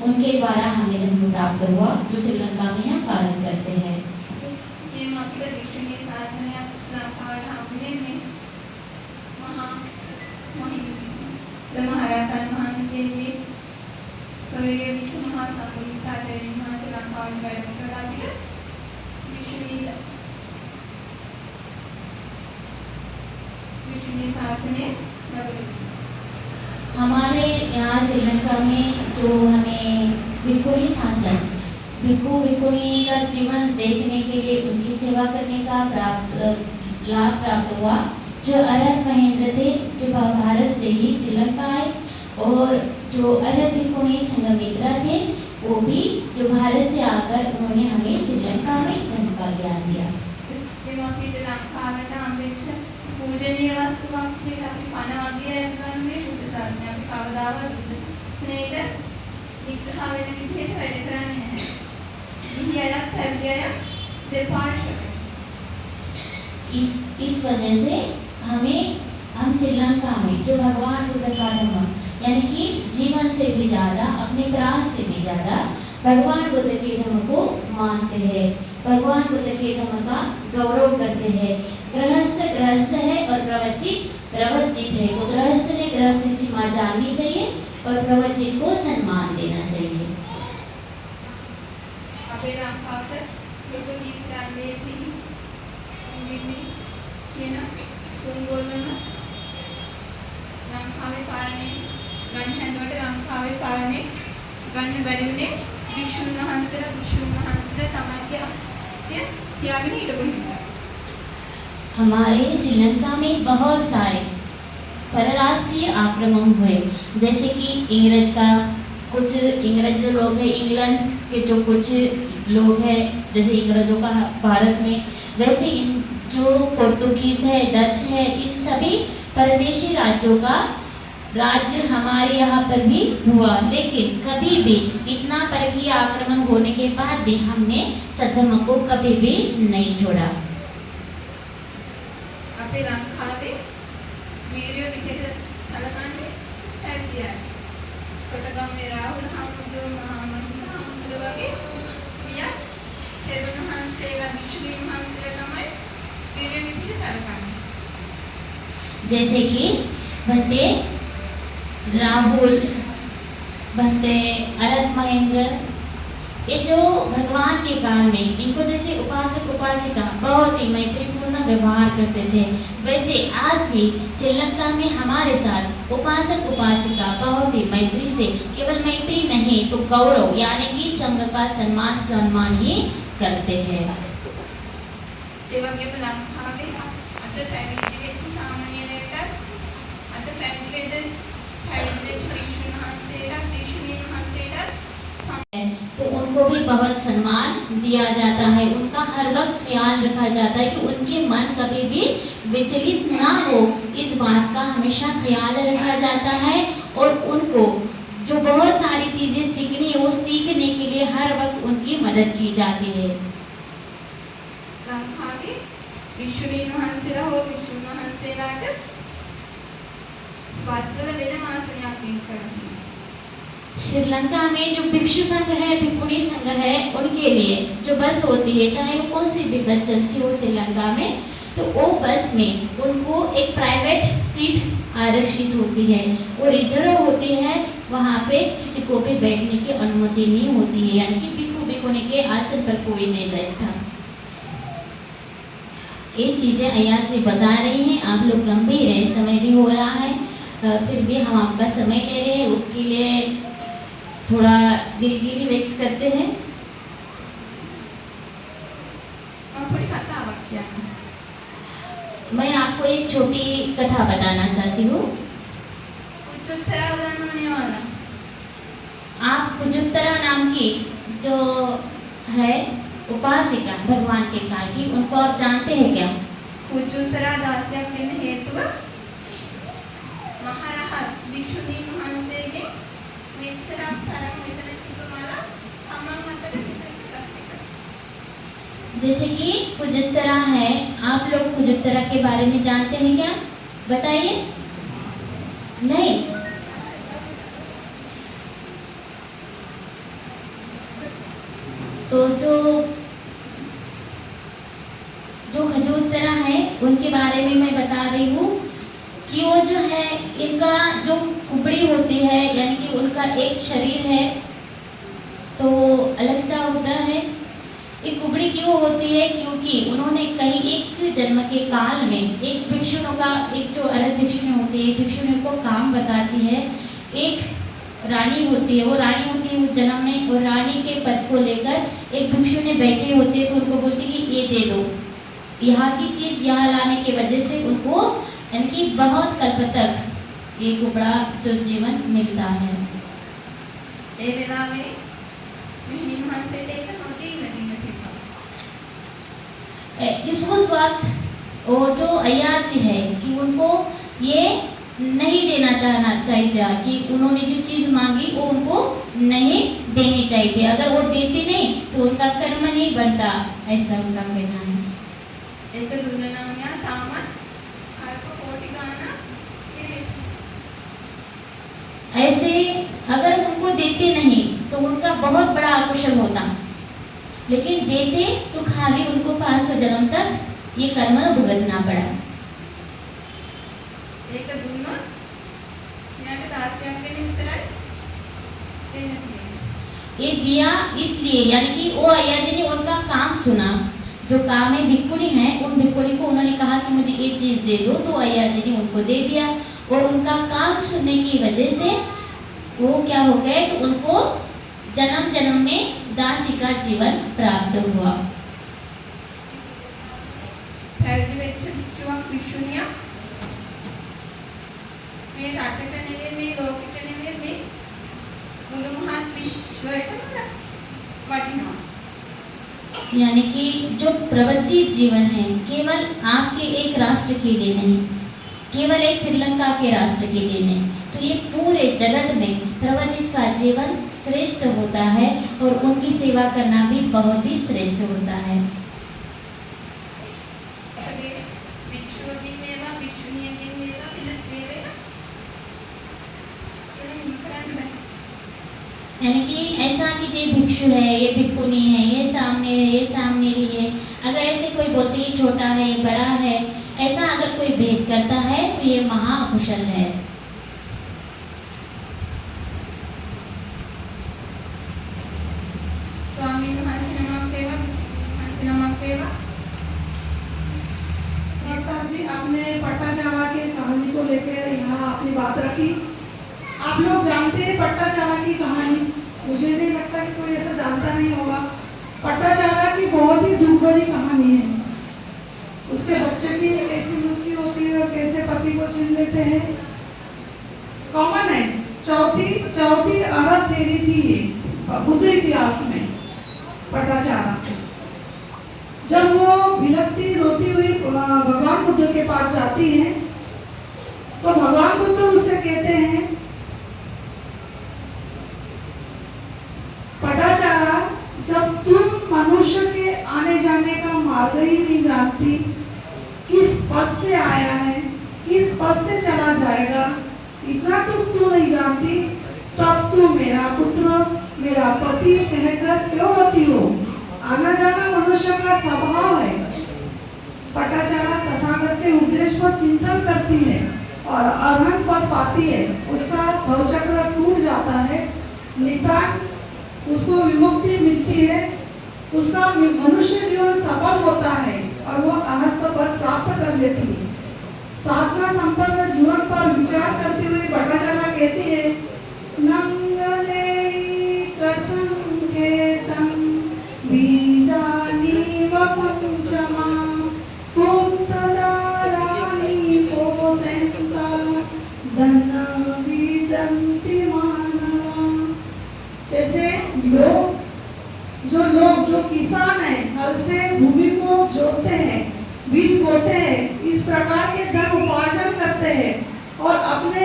उनके द्वारा हमें धर्म प्राप्त हुआ जो श्रीलंका में हम पालन करते हैं। ये मतलब भिक्षुणी शासन या लंकाවට හම්බුනේ මේ महाराजन වහන්සේගේ සොයුරිය විච මහා සම්බුද්ධ ආදරණීය වහන්සේ ලංකාවට වැඩම කළා අපිට भिक्षुणी शासनය ලැබුණා। हमारे यहाँ श्रीलंका में जो हमें भिक्षुणी शासन भिक्षु भिक्षुणी का जीवन देखने के लिए उनकी सेवा करने का लाभ प्राप्त हुआ। जो अरब महेंद्र थे जो भारत से ही श्रीलंका आए और जो अरब भिक्षुणी संघमित्रा थे वो भी जो भारत से आकर उन्होंने हमें श्रीलंका में धर्म का ज्ञान दिया। पूजनीय वस्तुවක් කියලා අපි පණ වගේ ගන්නේ බුද්ධ ශාසනය. අපි කවදාවත් බුද්ධ ශාසනයට විග්‍රහ වෙන විදිහට වැඩ කරන්නේ නැහැ. ඉහියලක් පැවිදියලක් දෙපාර්ශ්වක. इस वजह से हम श्रीलंका में जो भगवान बुद्ध का धर्म यानी कि जीवन से भी ज़्यादा अपने प्राण से भी ज़्यादा भगवान बुद्ध के धर्म को मानते हैं। भगवान बुद्ध के धर्म का गौरव करते हैं। गृहस्थ गृहस्थ है और प्रवचित प्रवचित है तो गृहस्थ ने गृहस्थ की सीमा जाननी चाहिए और प्रवचित को सम्मान देना चाहिए। අපේ ලංකාවට පෘතුගීස් ලන්දේසි ඉංග්‍රීසි කියන තුන් ගොල්ලම ලංකාවේ පාලනය ගන්න හැදුවට ලංකාවේ පාලනය ගන්න බැරි වුණේ භික්ෂුන් වහන්සේලා තමයි තියාගෙන හිටපු හින්දා। हमारे श्रीलंका में बहुत सारे परराष्ट्रीय आक्रमण हुए जैसे कि कुछ इंग्रज लोग हैं इंग्लैंड के जो कुछ लोग हैं जैसे इंग्रजों का भारत में वैसे इन जो पोर्तुगीज है डच है इन सभी परदेशी राज्यों का राज्य हमारे यहाँ पर भी हुआ लेकिन कभी भी इतना परकीय आक्रमण होने के बाद भी हमने सद्धर्म को कभी भी नहीं छोड़ा। අපේ ලංකාවේ වීරයෝ විදිහට සැලකන්නේ පැවිදියයි. තොටගම්මේ රාහුල හාමුදුරුවෝ මහා මහින්ද හාමුදුරුවෝ වගේ පියා තෙරුණ වහන්සේලා භික්ෂුණීන් වහන්සේලා තමයි වීරයෝ විදිහට සැලකන්නේ. जैसे कि भंते राहुल भंते अरब महेंद्र ये जो भगवान के काल में इनको जैसे उपासक उपासिका बहुत ही मैत्रीपूर्ण व्यवहार करते थे वैसे आज भी श्रीलंका में हमारे साथ उपासक उपासिका बहुत ही मैत्री से केवल मैत्री नहीं तो गौरव यानी कि संघ का सम्मान ही करते हैं। ඒ වගේම ලංකාවේ අද පැවිදි වෙච්ච සාමාන්‍යයට අද පැවිදි වෙච්ච භික්ෂුන් වහන්සේලා භික්ෂුණීන් වහන්සේලා तो उनको भी बहुत सम्मान दिया जाता है। उनका हर वक्त ख्याल रखा जाता है कि उनके मन कभी भी विचलित ना हो इस बात का हमेशा ख्याल रखा जाता है और उनको जो बहुत सारी चीज़ें सीखनी है वो सीखने के लिए हर वक्त उनकी मदद की जाती है। ලංකාවේ භික්ෂුණීන් වහන්සේලා හෝ භික්ෂුන් වහන්සේලාට වස්වල වෙන ආසනයක් නියම කරනවා। श्रीलंका में जो भिक्षु संघ है भिक्षुणी संघ है उनके लिए जो बस होती है चाहे वो कौन सी भी बस चलती हो श्रीलंका में तो वो बस में उनको एक प्राइवेट सीट आरक्षित होती है और रिजर्व होती है, वहाँ पे किसी को भी बैठने की अनुमति नहीं होती है, यानी कि भिक्षु भिक्षुणी के आसन पर कोई नहीं बैठता। ये चीज़ें अय्या जी बता रही हैं। आप लोग गंभीर है, समय भी हो रहा है, फिर भी हम आपका समय ले रहे हैं, उसके लिए थोड़ा दिलगिरी व्यक्त करते हैं। मैं आपको एक छोटी कथा बताना चाहती हूँ। आप कुजुत्तरा नाम की जो है उपासिका भगवान के काल की, उनको आप जानते हैं क्या? कुजुत्तरा दास्य पिन हेतु महाराहत भिक्षुनी महांसेगे विचराम तरम वितरति तुम्हारा हमम मतरे जैसे कि कुजुत्तरा है, आप लोग कुजुत्तरा के बारे में जानते हैं क्या? बताइए। नहीं, तो जो खजूत्तरा है उनके बारे में मैं बता रही हूँ कि वो जो है, इनका जो कुबड़ी होती है, यानी कि उनका एक शरीर है तो अलग सा होता है। ये कुबड़ी क्यों होती है? क्योंकि उन्होंने कहीं एक जन्म के काल में एक भिक्षुणों का, एक जो अरब भिक्षुणी होती है, भिक्षुणी को काम बताती है। एक रानी होती है, वो रानी होती है उस जन्म में, और रानी के पद को लेकर एक भिक्षुणी बैठी होती है, तो उनको बोलती है कि ये दे दो, यहाँ की चीज़ यहाँ लाने की वजह से उनको यानी कि बहुत कल्प तक ये कुबड़ा जो जीवन मिलता है। उस वक्त वो जो अय्या जी है कि उनको ये नहीं देना चाहिए था, कि उन्होंने जो चीज़ मांगी वो उनको नहीं देनी चाहिए थी। अगर वो देती नहीं तो उनका कर्म नहीं बनता, ऐसा उनका कहना है। ऐसे अगर उनको देते नहीं तो उनका बहुत बड़ा अकुशल होता, लेकिन देते तो खाली उनको 500 जन्म तक ये कर्म भुगतना पड़ा। ये दिया इसलिए, यानी कि वो अय्या जी ने उनका काम सुना, जो काम है भिक्षुणी है, उन भिक्षुणी को उन्होंने कहा कि मुझे ये चीज़ दे दो, तो अय्या जी ने उनको दे दिया, और उनका काम सुनने की वजह से वो क्या हो गए, तो उनको जन्म जन्म में दासी का जीवन प्राप्त हुआ। यानी कि जो प्रवचित जीवन है केवल आपके एक राष्ट्र के लिए नहीं, केवल एक श्रीलंका के राष्ट्र के लिए नहीं, तो ये पूरे जगत में प्रवचित का जीवन श्रेष्ठ होता है, और उनकी सेवा करना भी बहुत ही श्रेष्ठ होता है। यानी कि ऐसा कि ये भिक्षु है, ये भिक्षुणी है, ये सामने है, ये सामने भी है, अगर ऐसे कोई बोलते हैं छोटा है बड़ा है, ऐसा अगर कोई भेद करता है तो ये महाअकुशल है। स्वामी जी, आपने पट्टाचारा की कहानी को लेकर यहाँ अपनी बात रखी। आप लोग जानते हैं पट्टाचारा की कहानी, मुझे नहीं लगता कि कोई ऐसा जानता नहीं होगा। पट्टाचारा की बहुत ही दुख भरी कहानी है। उसके बच्चे की कैसी मृत्यु होती है और कैसे पति को छीन लेते हैं, कॉमन है। चौथी अरब देवी थी ये बुद्ध इतिहास में पट्टाचारा। जब वो विलकती रोती हुई भगवान बुद्ध के पास जाती है, तो भगवान बुद्ध उसे कहते हैं, पट्टाचारा, जब तुम मनुष्य के आने जाने का मार्ग ही नहीं जानती, किस पथ से आया है, किस पथ से चला जाएगा, इतना तो तू नहीं जानती, तब तू मेरा पुत्र, मेरा पति कहकर क्यों रोती हो? आना जाना मनुष्य का स्वभाव है। पट्टाचारा तथागत के उपदेश पर चिंतन करती है और अरहंत पद पाती है, उसका भवचक्र टूट जाता है, नितान उसको विमुक्ति मिलती है, उसका मनुष्य जीवन सफल होता है और वो अरहंत पद प्राप्त कर लेती है। साधना संपन्न जीवन पर विचार करते हुए भट्टाचार्य कहती है, नंगले कसंकेतम बीजानी वपुंचमा पुत्तदारानी पोसेंता धन विदंति मानवा। जैसे लोग जो किसान है, हल से भूमि को जोतते हैं, बीज बोते हैं, इस प्रकार ये धन उपार्जन करते हैं और अपने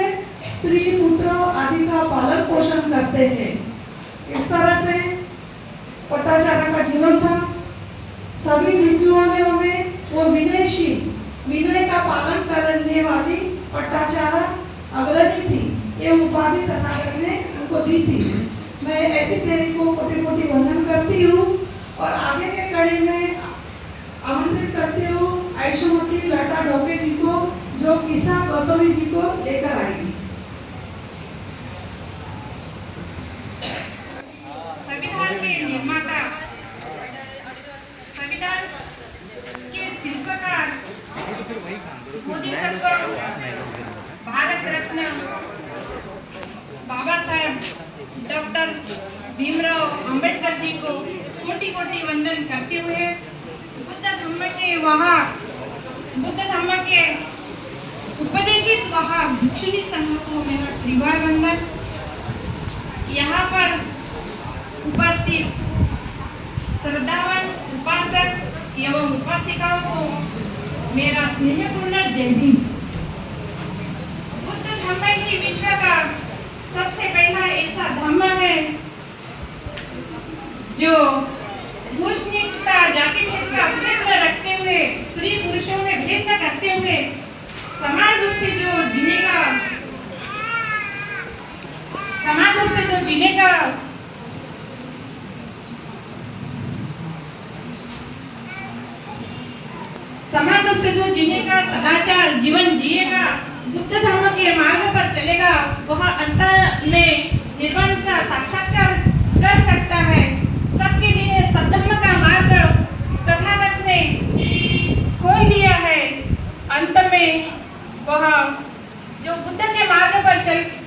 स्त्री पुत्र आदि का पालन पोषण करते हैं। इस तरह से पट्टाचार्य का जीवन था। सभी नीतियों में वो विनयशील, विनय का पालन करने वाली पट्टाचार्य अग्रणी थी। ये उपाधि तथागत ने उनको दी थी। मैं ऐसी तेरी को कोटि कोटि वंदन करती हूँ और आगे के कड़ी में आमंत्रित करती हूँ आयुष्मती लता ढोके जी को, जो किस्सा गौतमी जी को लेकर आएगी। संविधान के निर्माता, संविधान के शिल्पकार, बोधिसत्व, भारत रत्न बाबा साहेब डॉक्टर भीमराव अंबेडकर जी को कोटि कोटि वंदन करते हुए बुद्ध धम्म के उपदेशित वहाँ भिक्षुणी संघ को मेरा त्रिवार वंदन। यहाँ पर उपस्थित श्रद्धावान उपासक एवं उपासिकाओं को मेरा स्नेहपूर्ण जय भीम। बुद्ध धम्म ही विश्व का सबसे पहला ऐसा धम्म है जो ऊंच नीचता, जाति भेद का अपने अंदर रखते हुए, स्त्री पुरुषों में भेद न करते हुए समान रूप से जो जीने का सदाचार जीवन जिएगा, बुद्ध धर्म के मार्ग पर चलेगा, वह अंत में निर्वाण का साक्षात्कार कर सकता है। सबके लिए सद्धर्म का मार्ग तथागत ने खोल दिया है। अंत में वह जो बुद्ध के मार्ग पर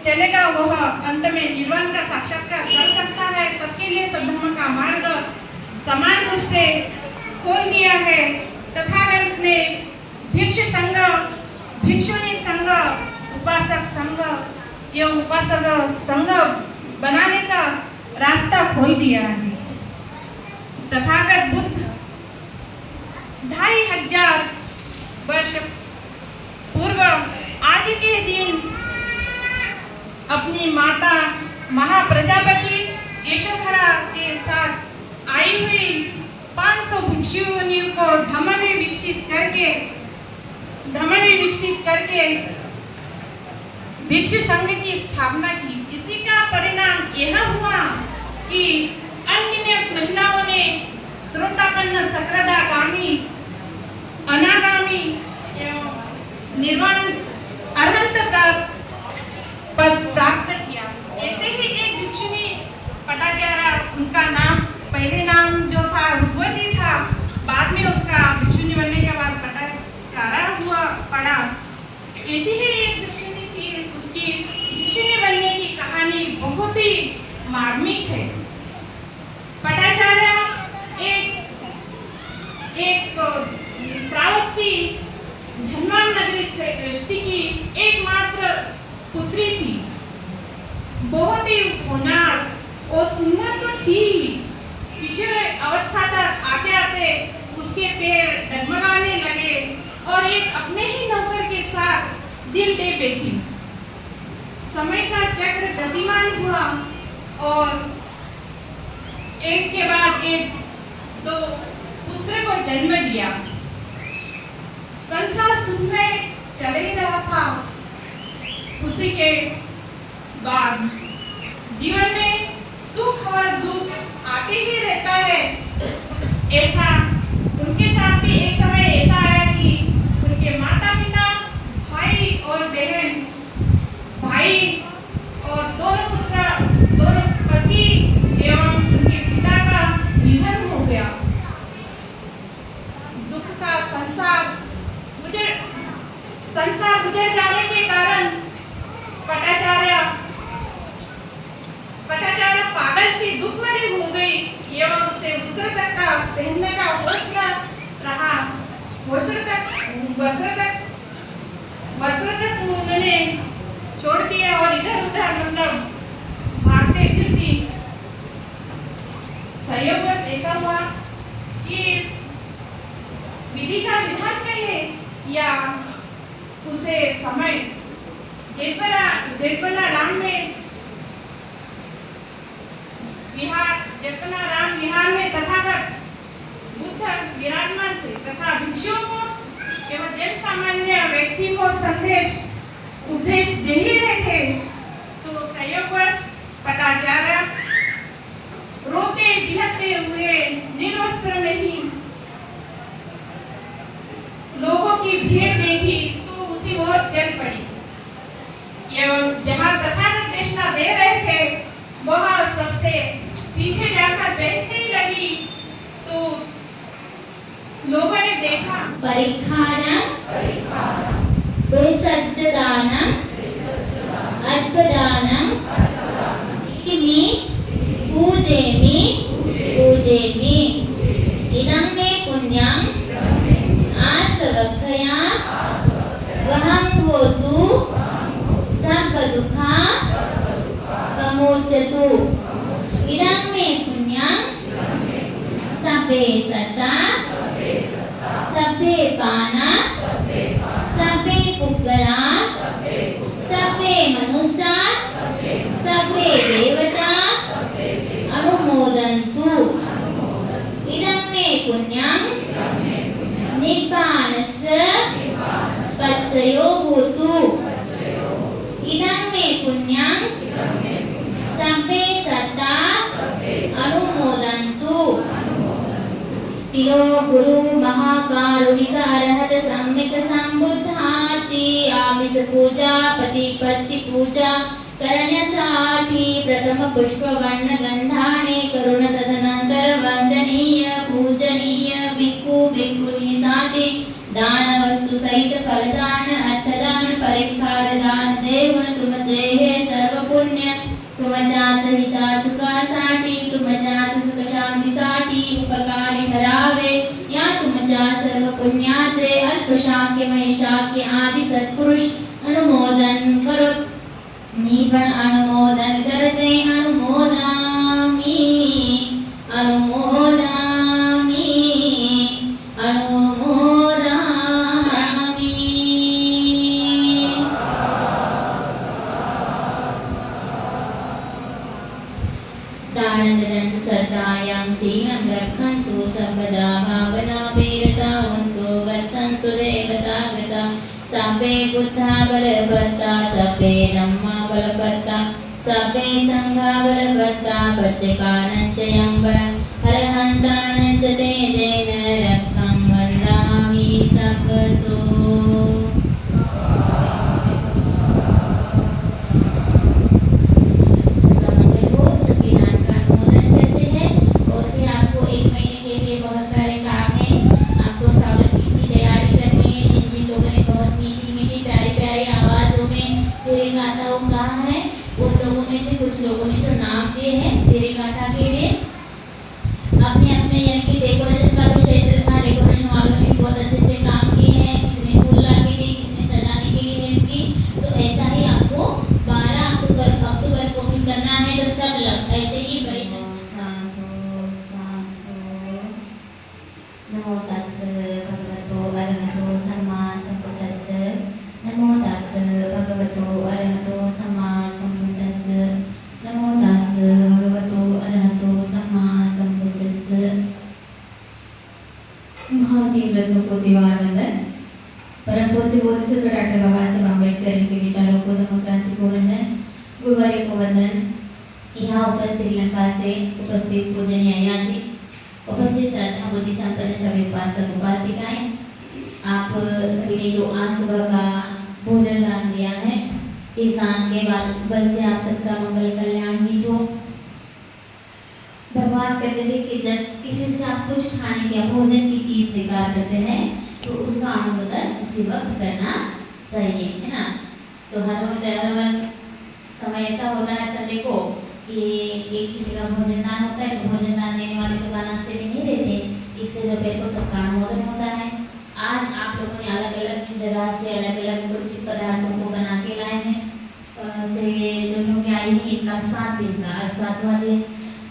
चलेगा, वह अंत में निर्वाण का साक्षात्कार कर सकता है। सबके लिए सद्धर्म का मार्ग समान रूप से खोल दिया है। तथागत ने भिक्षु संघ, भिक्षुणी संघ, उपासक संघ एवं उपासक संघ बनाने का रास्ता खोल दिया है। तथागत बुद्ध 2500 वर्ष पूर्व आज के दिन अपनी माता महाप्रजापति यशोधरा के साथ आई हुई 500 भिक्षुणियों को धम्म में विकसित करके भिक्षु संघ की स्थापना की। इसी का परिणाम यह हुआ कि अनगिनत महिलाओं ने श्रोतापन्न सक्रादागामी, अनागामी एवं निर्वाण अरहंत पद प्राप्त किया। ऐसे ही एक भिक्षुणी पट्टाचार्य, उनका नाम पहले नाम जो था रूपवती था, बाद में उसका भिक्षुणी बनने के बाद पट्टाचार्य हुआ पड़ा। ऐसी ही एक भिक्षुणी थी, उसकी भिक्षुणी बनने की कहानी बहुत ही मार्मिक है। पट्टाचार्य एक श्रावस्ती धनवान नगरी सृष्टि की एकमात्र पुत्री थी। बहुत ही होनहार और सुंदर तो थी, किशोर अवस्था तक आते आते उसके पैर डगमगाने लगे और एक अपने ही नौकर के साथ दिल दे बैठी। समय का चक्र गतिमान हुआ और एक के बाद एक 2 पुत्र को जन्म दिया। संसार सुख में चले ही रहा था। उसी के बाद जीवन में सुख और दुख आते ही रहता है। ऐसा उनके साथ भी एक समय ऐसा आया कि उनके माता पिता, भाई और बहन संसार गुजर जाने के कारण पटाचार्य पागल सी दुखमरी हो गई एवं उसे वस्त्र तक का पहनने का होश न रहा। वस्त्र तक उन्होंने छोड़ दिया और इधर उधर मतलब भागते फिरती। संयोगवश ऐसा हुआ कि विधि का विधान कहे या उसे समय जेठपला राम विहार में तथागत बुद्ध विराजमान थे तथा भिक्षुओं को एवं जन सामान्य व्यक्ति को उपदेश दे ही रहे थे। तो संयोगवश पटाचार्य रोते बिलखते हुए निर्वस्त्र में ही लोगों की भीड़ देखी तो उसी ओर चल पड़ी एवं जहाँ तथागत देशना दे रहे थे वहाँ सबसे पीछे जाकर बैठने ही लगी। तो लोगों ने देखा परिखारं विसर्जदानं अर्घदानं इति पूजेमि इदं मे पुण्यं आसवक्खया वहं होतु सर्वदुःखा विमोचतु। इदं मे पुण्यं सभ्ये सता सभ्ये पाना सभ्ये पुग्गला सभ्ये मनुष्या सभ्ये देवता अनुमोदन्तु। इदं मे पुण्यं निब्बानस्य पच्चयो भूतु। इदं मे पुण्यं सभ्ये सत्ता अनुमोदन्तु। तिलो गुरु महाकारुणिक अरहत सम्यक संबुद्धाची आमिष पूजा पतिपत्ति पूजा करण्यासाठी प्रथम पुष्प वर्ण गंधाने करुण तदनंतर वंदनीय पूजनीय भिक्खू भिक्खुनी साठी दान वस्तु सहित फलदान अर्थदान परिखार दान देऊन तुमचे हे सर्व पुण्य तुमच्याच हिता सुखासाठी तुमच्याच सुख शांतीसाठी उपकारी ठरावे। या तुमच्या सर्व पुण्याचे अल्पशाक्य महिशाक्य आदि सत्पुरुष अनुमोदन करो। मी पण अनुमोदन करते अनुमोदामि दानदन्तु सदायां सीलं रक्षन्तु सर्वदा भावना वीरतावन्तु गच्छन्तु देवतागता सभ्ये बुद्धा बलवत्ता सभ्ये धम्मा बलवत्ता सभ्ये संघा बलवत्ता पच्चकानञ्च यम्बरं हरहन्तानञ्च तेजेन रक्षं वन्दामि सबसो। कुछ लोगों ने जो नाम दिए हैं तेरे गाथा के लिए अपने अपने यानी कि डेकोरेशन का भी क्षेत्र था। डेकोरेशन वालों ने बहुत अच्छे से काम किए हैं। किसी ने फूल ला के दी किसी ने सजाने के लिए हेल्प की। तो ऐसा ही आपको 12 अक्टूबर को भी करना है। तो सब लोग ऐसे ही बड़ी नमो तस्स भगवतो अरहतो सम्मा सम्बुद्धस्स नमो तस्स भगवतो अरहतो सम्मा सम्बुद्धस्स नमो तस्स भगवतो अरहतो सम्मा सम्बुद्धस्स। महादेव रत्नों को दीवानंदन परम पूज्य बोधिसत्व डॉक्टर बाबा साहेब आंबेडकर के विचारों को धम्म क्रांति को वंदन गुरुवारी को वंदन। यहाँ उपस्थित श्रीलंका से उपस्थित पूजनीय अय्या जी उपस्थित श्रद्धा बुद्धि संपन्न सभी उपासक उपासिकाएं आप सभी ने जो आज सुबह का भोजन दान दिया है इस दान के बल से आप सबका मंगल कल्याण ही हो। भगवान कहते हैं कि जब किसी से आप कुछ खाने या भोजन की चीज स्वीकार करते हैं तो उसका अनुमोदन उसी वक्त करना चाहिए, है ना। तो हर वक्त समय ऐसा होता है संडे को कि एक किसी का भोजन दान होता है, तो भोजन दान देने वाले सुबह नाश्ते में नहीं देते, इसलिए दोपहर को सबका अनुमोदन होता है। आज आप लोगों ने अलग अलग जगह से अलग अलग कुछ पदार्थों को बना के लाए हैं। ये जो लोग आई हैं इनका 7 दिन का, आज 7वां दिन,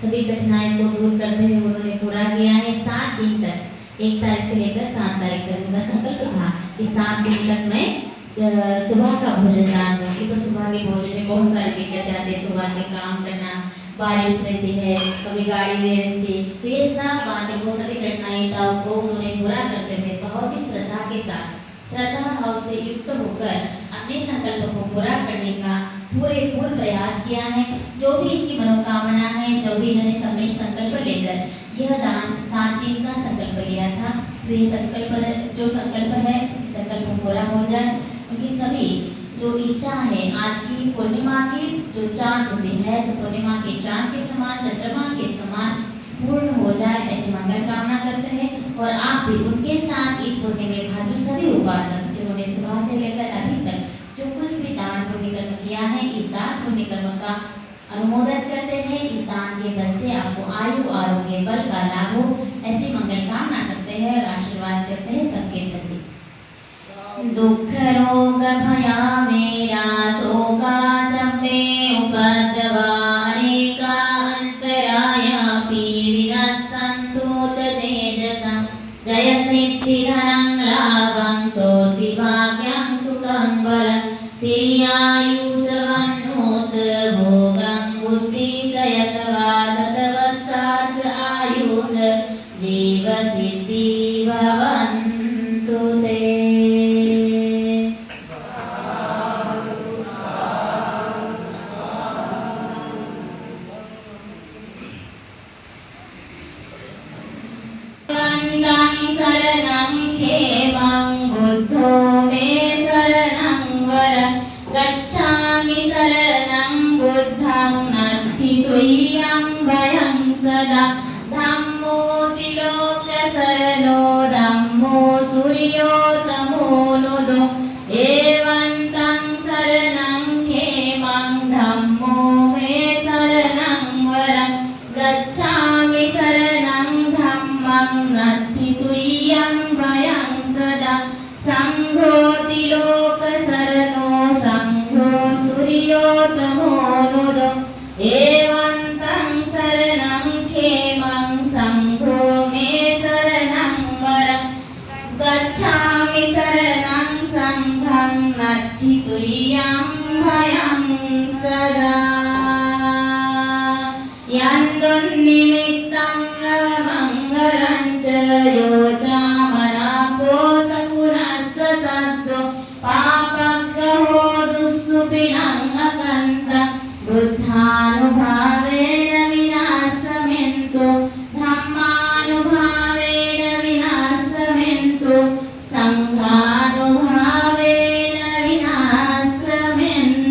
सभी कठिनाई को दूर करते हुए उन्होंने पूरा किया है। 7 दिन तक, 1 तारीख से लेकर 7 तारीख तक उनका संकल्प था कि 7 दिन तक मैं सुबह का भोजन दान दूंगी। तो सुबह के भोजन में बहुत सारी दिक्कतें आती है, सुबह के काम करना, बारिश रहती है, कभी गाड़ी में रहती, तो ये सब बातें वो सभी कठिनाइयों को उन्होंने पूरा करते हुए बहुत ही श्रद्धा के साथ, श्रद्धा भाव से युक्त होकर अपने संकल्प को पूरा करने का पूर्ण प्रयास किया है। जो भी इनकी मनोकामना है, जो भी इन्होंने समय संकल्प लेकर यह दान 7 दिन का संकल्प लिया था, तो ये संकल्प जो संकल्प है संकल्प पूरा हो जाए। उनकी सभी जो इच्छा है, आज की पूर्णिमा की जो चांद होती है, तो पूर्णिमा के चांद के समान, चंद्रमा के समान पूर्ण हो जाए, ऐसे मंगल कामना करते हैं। और आप भी उनके साथ इस पुण्य में भागी सभी उपासक जिन्होंने सुबह से लेकर अभी तक जो कुछ भी दान पुण्य कर्म किया है, इस दान पुण्य कर्म का अनुमोदन करते हैं। इस दान के बल से आपको आयु आरोग्य बल का लाभ हो, ऐसी मंगल कामना करते हैं और आशीर्वाद करते हैं सबके प्रति। दुख रोग भया मेरा शोका सबे उपद्रवा अनेका अंतराया विनश्यन्तु च तेजसा जय सिद्धिधरं लाभं सोति भाग्यं सुखं बलं श्रियायुधवन्नोच भोगं बुद्धि च यशवा शतवत्सराच आयुष जीव सिद्धि भवन्तु ते। शरणं खेमं बुद्धो मे शरणं वरं गच्छामि शरणं बुद्धं नत्थि तुय्यं भयं सदा धम्मो त्रिलोकशरणो धम्मो सूर्योतमो नुदो एवं तं शरणं खेमं धम्मो मे शरणं वरं गच्छामि शरणं धम्मं नत्थि तुय्यं भयं सदा संघो त्रिलोकशरणो संघो सूर्योतमो नुदो एवं तं शरणं खेमं संघो मे शरणं वरं गच्छामि शरणं संघं नत्थि तुय्यं भयं सदा। यन्दुन्निमित्तं लवमङ्गलं च यो चामनापो सकुनस्य सद्दो पापग्रहो दुःसुपिनं अकन्त बुद्धानुभावेन विनाशमेन्तु धम्मानुभावेन विनाशमेन्तु संघानुभावेन विनाशमेन्तु।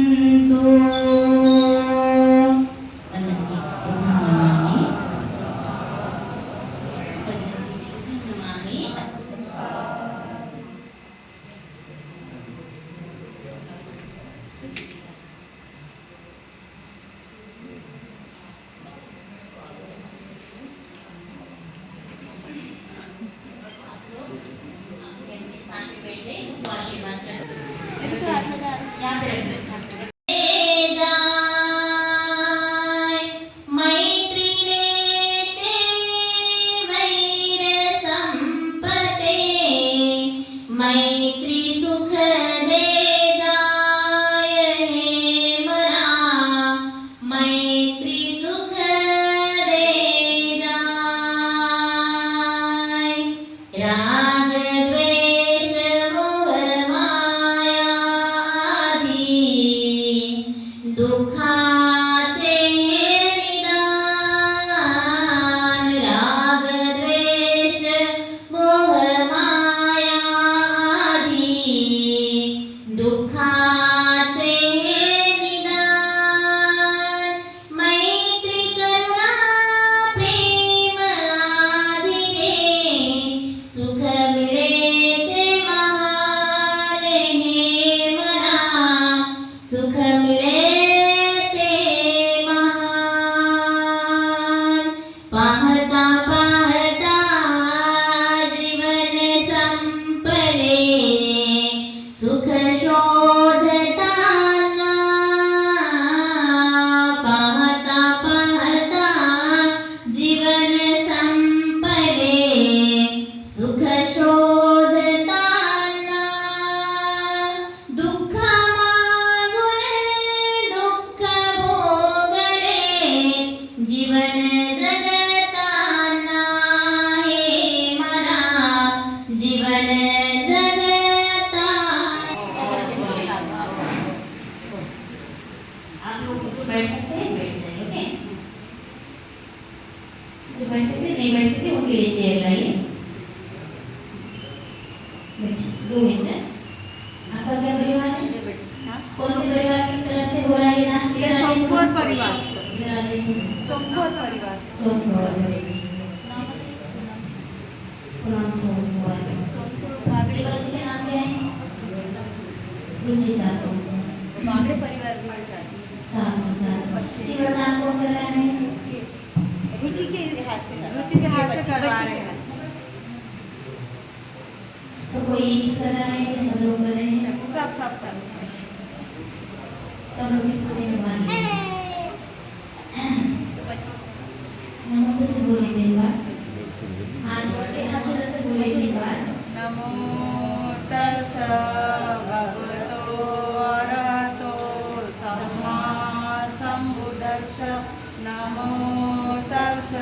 सुख मिले ते महान शोधताना पाहता पाहता जीवन संपले सुख शोधताना दुःख मागून दुःख भोगले जीवन जगताना हे मना जीवन जगता। आप लोग तो बैठ सकते हैं, बैठ जाइए। ओके, जो बैठ सकते नहीं बैठ सकते उनके लिए चेयर लाइए। बैठिए 2 मिनट। आपका क्या परिवार है? कौन से परिवार की तरफ से हो रहा है ना? सोमपुर परिवार। सोमपुर परिवार। सोमपुर नाम सोमपुर। आपके बच्चे के नाम क्या है? रुचिता सोमपुर। बागड़े परिवार के साथ साथ जीवनदान कौन कर रहा है? रुचि के हाथ से करवा रहे हैं। तो कोई एक ही कर रहा है कि सब लोग कर रहे हैं? सब लोग इसको निभाने नमो से बोले 3 बार। हाथ जोड़ के हाथ जोड़ से बोले 3 बार। नमो तस् भगवतो अरहतो सम्मा सम्बुद्धस्स। नमो तस्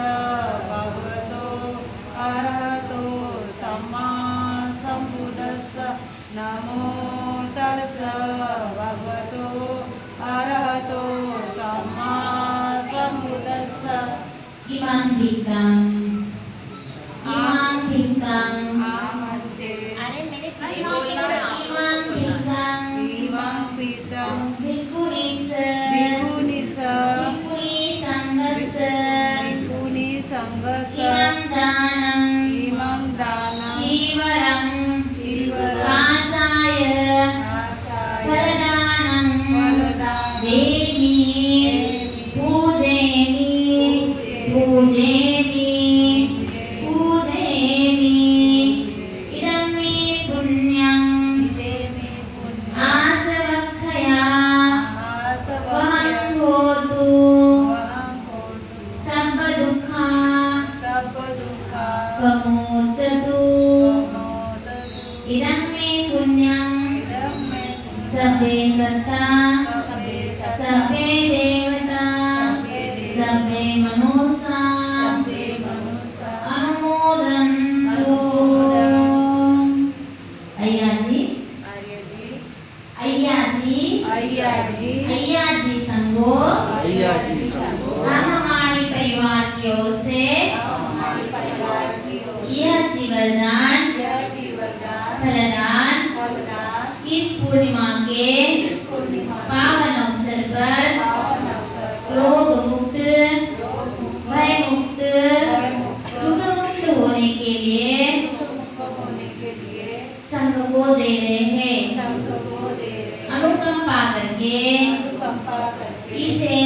भगवतो अरहतो सम्मा सम्बुद्धस्स। नमो तस् भगवतो अरहतो सम्मा सम्बुद्धस्स। इमां भिक्खं इमां भिक्खं आमन्ते अरे मेरे पीछे बोलना। इमां भिक्खं भिक्खुनिस भिक्खुनिस भिक्खुनी संघस्स भिक्खुनी संघस्स इमं दानं इमं दानं चीवरं चीवरं कासाय आसाय फलदानं फलदानं देमि पूजेमि पूजेमि पूजेमि। इदं मे पुण्यं आसवक्खया वहं होतु सर्वदुःखा प्रमोचतु। इदं मे पुण्यं सर्वे सत्ता सर्वे देवता सर्वे मनुष्या अनुमोदन्तु। अय्याजी अय्याजी संगो हम हमारी परिवार की ओर से यह जीवनदान फलदान इस पूर्णिमा के पावन अवसर पर रोग मुक्त भय मुक्त दुख मुक्त होने के लिए संघ को दे रहे हैं। अनुकंपा करके इसे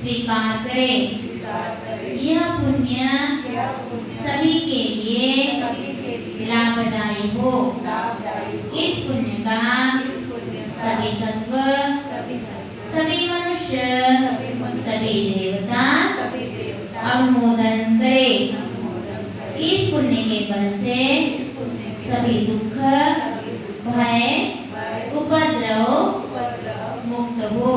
स्वीकार करें। यह पुण्य सभी के लिए लाभदायी हो। इस पुण्य का सभी सत्व सभी मनुष्य सभी देवता अनुमोदन करें। इस पुण्य के बल से सभी दुख भय उपद्रव मुक्त हो।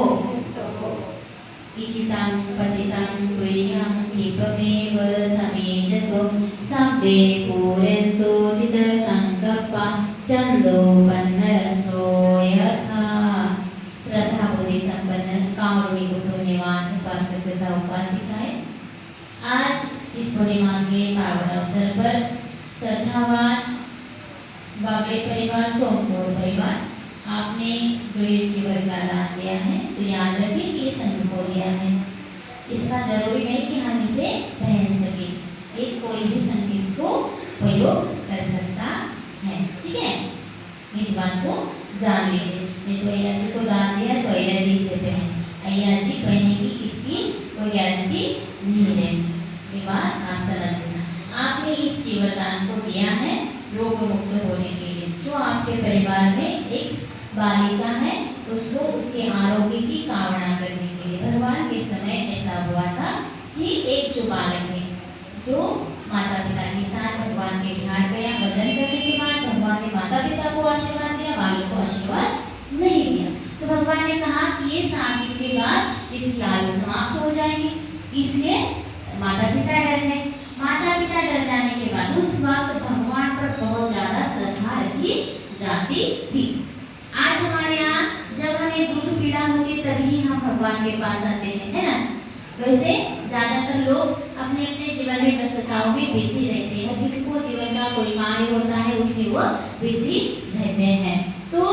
इचितं पचितं तुय्यं दीपमेव समेजतो सब्बे पूरयन्तु चित्तसङ्कल्पा चन्दोपन्नरसो यथा। श्रद्धा बुद्धि संपन्न कारुणिक पुण्यवान उपासक तथा उपासिकाएं, आज इस पूर्णिमा के पावन अवसर पर श्रद्धावान बागड़े परिवार सोमपुर परिवार आपने जो ये जीवन का दान दिया है तो याद रखिए कि संघ को दिया है। इसका जरूरी नहीं कि हम इसे पहन सके, एक कोई भी संघ इसको प्रयोग कर सकता है। ठीक है, इस बात को जान लीजिए। नहीं तो अय्या जी को दान दिया तो अय्या जी इसे पहने, अय्या जी पहने की इसकी कोई गारंटी नहीं है। ये बात आप समझ लेना। आपने इस जीवनदान को दिया है रोग मुक्त होने के लिए। जो आपके परिवार में एक बालिका है, उसको उसके आरोग्य की कामना करने के लिए भगवान के समय ऐसा हुआ था कि एक जो बालक है, जो माता पिता के साथ भगवान के विहार गया, वदन करने के बाद भगवान ने माता पिता को आशीर्वाद दिया, बालक को आशीर्वाद नहीं दिया। तो भगवान ने कहा कि ये 7 दिन के बाद इसकी आयु समाप्त हो जाएगी, इसलिए माता पिता डर गए। माता पिता डर जाने के बाद उस वक्त भगवान पर बहुत ज्यादा श्रद्धा रखी जाती थी। आज हमारे यहाँ जब हमें दुख पीड़ा होती तभी हम भगवान के पास आते हैं, है ना। वैसे ज्यादातर लोग अपने अपने जीवन में व्यस्तताओं में बिजी रहते हैं, किसी को जीवन का कोई कार्य होता है उसमें वो बिजी रहते हैं। तो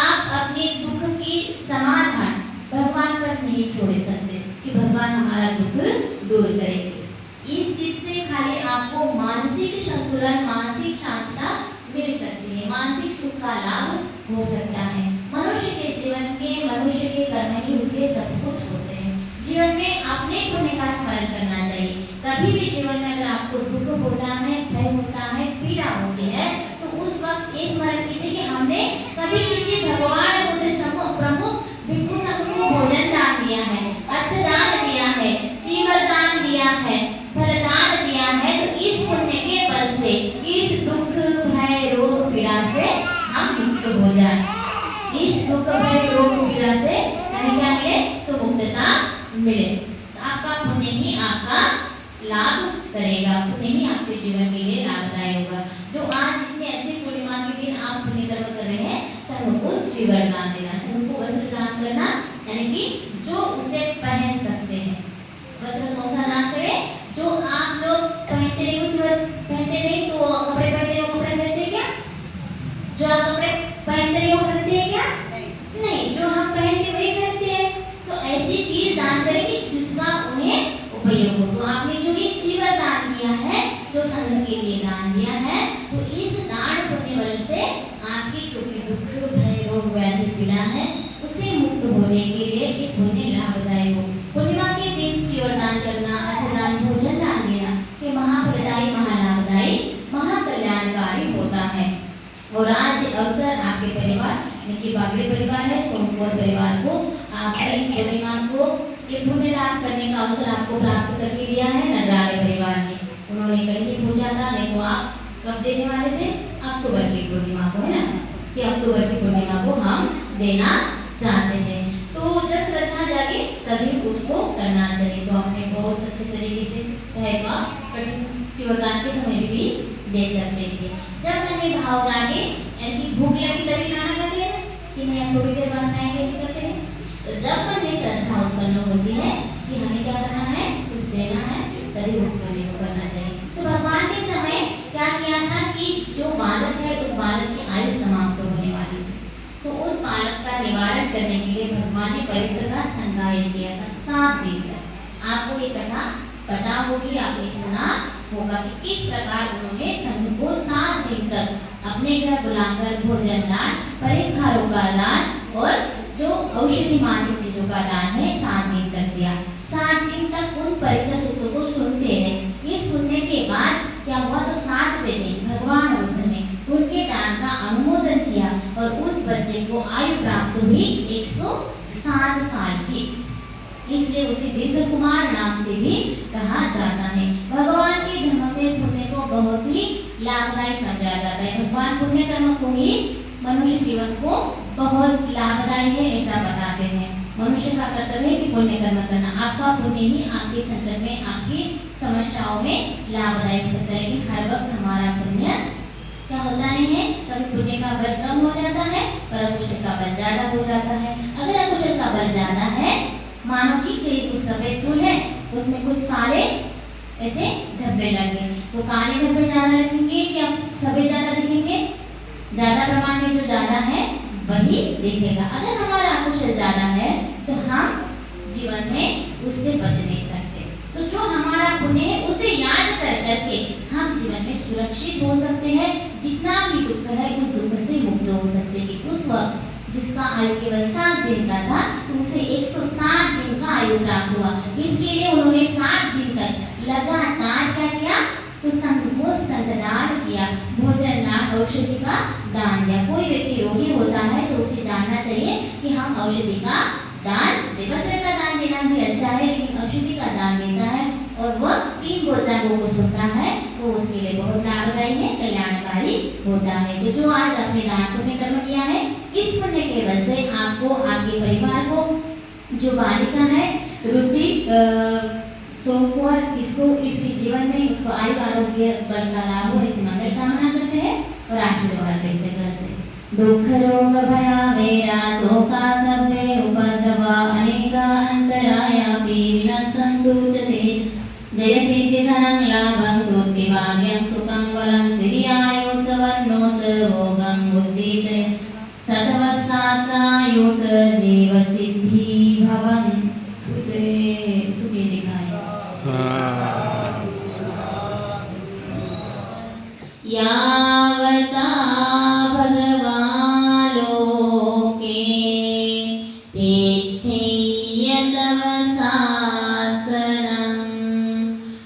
आप अपने दुख की समाधान भगवान पर नहीं छोड़ सकते कि भगवान हमारा दुख दूर करेंगे। इस चीज से खाली आपको मानसिक संतुलन, मानसिक शांतता मिल सकती है, मानसिक सुख का लाभ हो सकता है। मनुष्य के जीवन के, मनुष्य के कर्म ही उसके सब कुछ होते हैं। जीवन में अपने पुण्य का स्मरण करना चाहिए। कभी भी जीवन में अगर आपको दुख होता है, भय होता है, पीड़ा होती है, तो उस वक्त ये स्मरण कीजिए कि हमने कभी किसी भगवान बुद्ध प्रमुख भिक्षु संघ को भोजन दान दिया है, अर्थ दान दिया है, जीवन दान दिया है, फलदान दिया है, तो इस पुण्य के बल से इस दुख भय रोग पीड़ा से हम मुक्त हो जाए। इस दुख भय रोग पीड़ा से हमें क्या मिले? तो मुक्तता मिले। तो आपका पुण्य ही आपका लाभ करेगा, पुण्य ही आपके जीवन के लिए लाभदायक होगा। जो आज इतने अच्छे पूर्णिमा के दिन आप पुण्य कर्म कर रहे हैं, संघ को जीवन दान देना, संघ को वस्त्र दान करना, यानी कि जो उसे पहन सकते हैं। वस्त्र कौन सा दान करें? जो आप लोग पहनते नहीं, कुछ पहनते नहीं तो कपड़े पहनते हो, कपड़े खरीदते क्या? जो आप कपड़े पहनते नहीं वो खरीदते हैं क्या? नहीं, जो हम पहनते वही खरीदते हैं। तो ऐसी चीज दान करेंगे जिसका उन्हें उपयोग हो। तो आपने जो ये जीवन दान किया है, जो संघ के लिए दान दिया है, तो इस दान पुण्य बल से आपकी जो भी दुख भय रोग व्याधि पीड़ा है उससे मुक्त होने के लिए ये पुण्य लाभदायक हो। पूर्णिमा के दिन जीवन दान करना, अर्थ दान, भोजन दान देना ये महाफलदायी, महालाभदायी, महाकल्याणकारी होता है। और आज अवसर आपके परिवार, जिनकी बागड़े परिवार है, सोमपुर परिवार को आपका इस पूर्णिमा को ये पुण्य लाभ करने का अवसर आपको प्राप्त करके दिया है नगरारे परिवार ने। उन्होंने कहीं पूछा था, नहीं तो आप कब देने वाले थे? अक्टूबर की पूर्णिमा को, है ना, कि अक्टूबर की पूर्णिमा को हम देना चाहते हैं। तो जब श्रद्धा जागे तभी उसको करना चाहिए। तो हमने बहुत अच्छे तरीके से चाहे तो आप कठिन वरदान के समय भी दे सकते थे। जब मन में भाव जागे, यानी भूख लगी तभी खाना खाते हैं कि नहीं, हम थोड़ी देर बाद खाएंगे, ऐसे करते हैं। तो जब मन में श्रद्धा उत्पन्न होती है कि हमें क्या करना है, कुछ देना है, तभी उस कार्य को करना चाहिए। तो भगवान के समय क्या किया था कि जो बालक है उस बालक की आयु समाप्त होने वाली थी, तो उस बालक का निवारण करने के लिए भगवान ने परित्र का संगाय किया था 7 दिन तक। आपको ये कथा पता होगी, आपने सुना होगा कि किस प्रकार उन्होंने संघ को 7 दिन तक अपने घर बुलाकर भोजन दान, परीक्षाओं का दान और जो औषधि मांडी चीजों का दान है 7 दिन तक दिया। 7 दिन तक उन परिकर सूत्रों को सुनते हैं। ये सुनने के बाद क्या हुआ, तो 7वें दिन भगवान बुद्ध ने उनके दान का अनुमोदन किया और उस बच्चे को आयु प्राप्त हुई 107 साल की। इसलिए उसे वृद्ध कुमार नाम से भी कहा जाता है। भगवान के धर्म में पुण्य को बहुत ही लाभदायी समझा जाता है। भगवान पुण्य कर्म को ही मनुष्य जीवन को बहुत लाभदायी है ऐसा बताते हैं। मनुष्य का कर्तव्य है कि पुण्य कर्म करना। आपका पुण्य ही आपके संकट में, आपकी समस्याओं में लाभदायी हो सकता है। कि हर वक्त हमारा पुण्य क्या होता नहीं है, कभी पुण्य का बल कम हो जाता है और अकुशल का बल ज्यादा हो जाता है। अगर अकुशल का बल ज्यादा है, मानो कि कुछ सफेद फूल है, उसमें कुछ काले ऐसे धब्बे लगे, तो काले धब्बे ज्यादा लगेंगे या सफेद ज्यादा दिखेंगे? ज्यादा प्रमाण में जो ज्यादा है वही दिखेगा। अगर हमारा अकुशल ज्यादा है तो हम जीवन में उससे बच नहीं सकते। तो जो हमारा पुण्य है उसे याद कर करके हम जीवन में सुरक्षित हो सकते हैं। जितना भी दुख है उस दुख से मुक्त हो सकते हैं। कि उस वक्त जिसका आयु केवल 7 दिन का था, तो उसे 107 दिन का आयु प्राप्त हुआ। इसके लिए उन्होंने 7 दिन तक लगातार क्या किया, तो संघ को संत दान किया, भोजन दान, औषधि का दान दिया। कोई व्यक्ति रोगी होता है तो उसे जानना चाहिए कि हम औषधि का दान दे। वस्त्र का दान देना भी अच्छा है, लेकिन औषधि का दान देता है और वह 3 बोचांगों को सुनता है तो उसके लिए बहुत लाभदायी है, कल्याणकारी होता है। तो जो आज आपने दान पुण्य कर्म किया है, इस पुण्य के वजह से आपको, आपके परिवार को, जो बालिका है रुचि सोमवार, इसको इसके जीवन में उसको आयु आरोग्य बल का लाभ हो, इसे मंगल कामना करते हैं और आशीर्वाद व्यक्त करते हैं। दुख रोग भया वेरा शोका सभ्ये उपद्रवा अनेका अंतरायापि विनश्यन्तु च ते। जय सिद्धि धनं लाभं श्रुति भाग्यं सुखं बलं सिरियायुः वर्णोच भोगं बुद्धि च सतवत्सायुः जीव सिद्धि भवन्तु ते। सुखी दिखाए यावता भगवान् लोके तिष्ठेय तव शासनं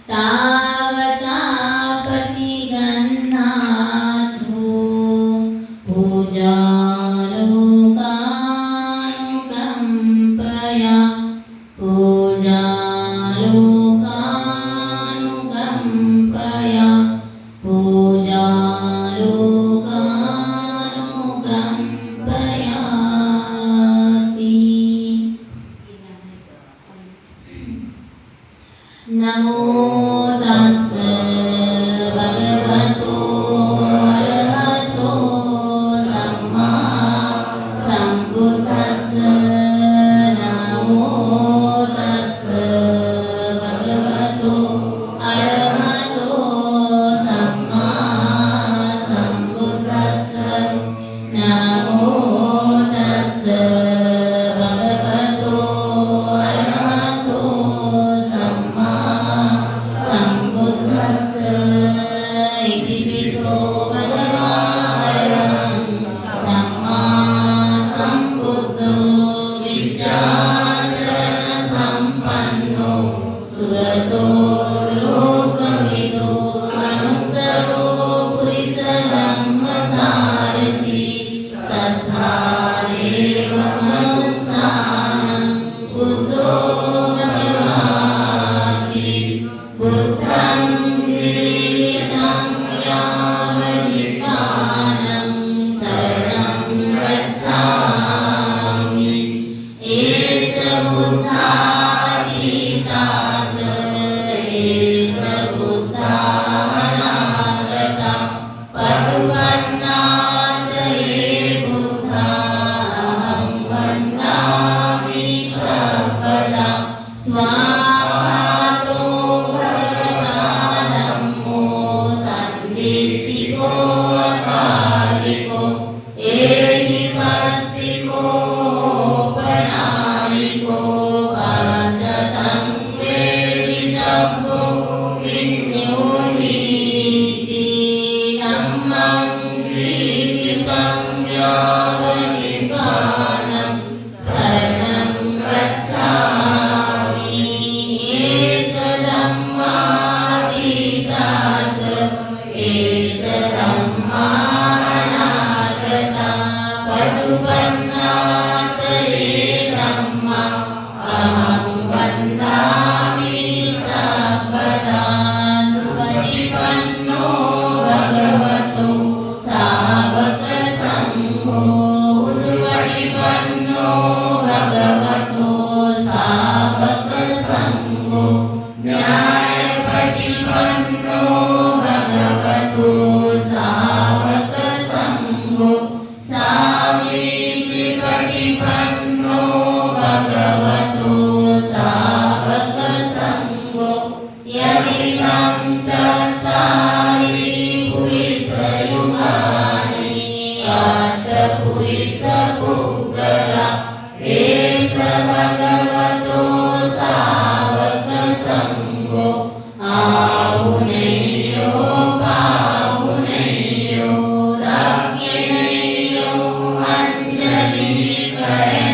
तावता प्रतिगृह्णातु पूजालोकानुकम्पया पूजालोकानुकम्पया पूजालोकानुकम्पयाति। नमो तस्स भगवतो अरहतो सम्मा सम्बुद्धस्स। नमो तस्स भगवतो अरहतो सम्मा सम्बुद्धस्स। नमो तस्स भगवतो अरहतो सम्मा सम्बुद्धस्स। इति पितो भगवान् सम्मा सम्बुद्धो विद्याचरणसम्पन्नो सुगतो लोकविदो अनुत्तरो पुरुषधर्मसारथि सद्धारेव मनुस्सानं बुद्धो भगवाति। बुद्धं जीवितं यावदिकालं शरणं गच्छामि। ये च बुद्धा अतीता च ये च बुद्धा अनागता पशुपन्ना च ये बुद्धा अहं वन्दामि सर्वदा। स्वाहातो भगवता धम्मो सन्दिष्टिको अकालिको एहिपस्सिको पनालिको पाचतं वेदितव्यो विन्योहीति। धम्मं जीवितं यावनिर्वाणं शरणं गच्छामि। ये च धम्मातीता च ये च धम्मा अनागता पशुपन्ना च ये धम्मा अहं वन्दामि सर्वदा। सुपटिपन्नो भगवतो सावकसङ्घो सुपटिपन्नो भगवतो सावकसङ्घो न्यायपटिपन्नो भगवतो सावकसङ्घो सामीचिपटिपन्नो भगवतो सावकसङ्घो। यदिदं चत्वारि पुरुषयुगानि अर्थपुरुषपुङ्गला एष भगवतो सावकसङ्घो। आहुनेयो बाहुनेयो दक्षिणेयो अञ्जलिकरे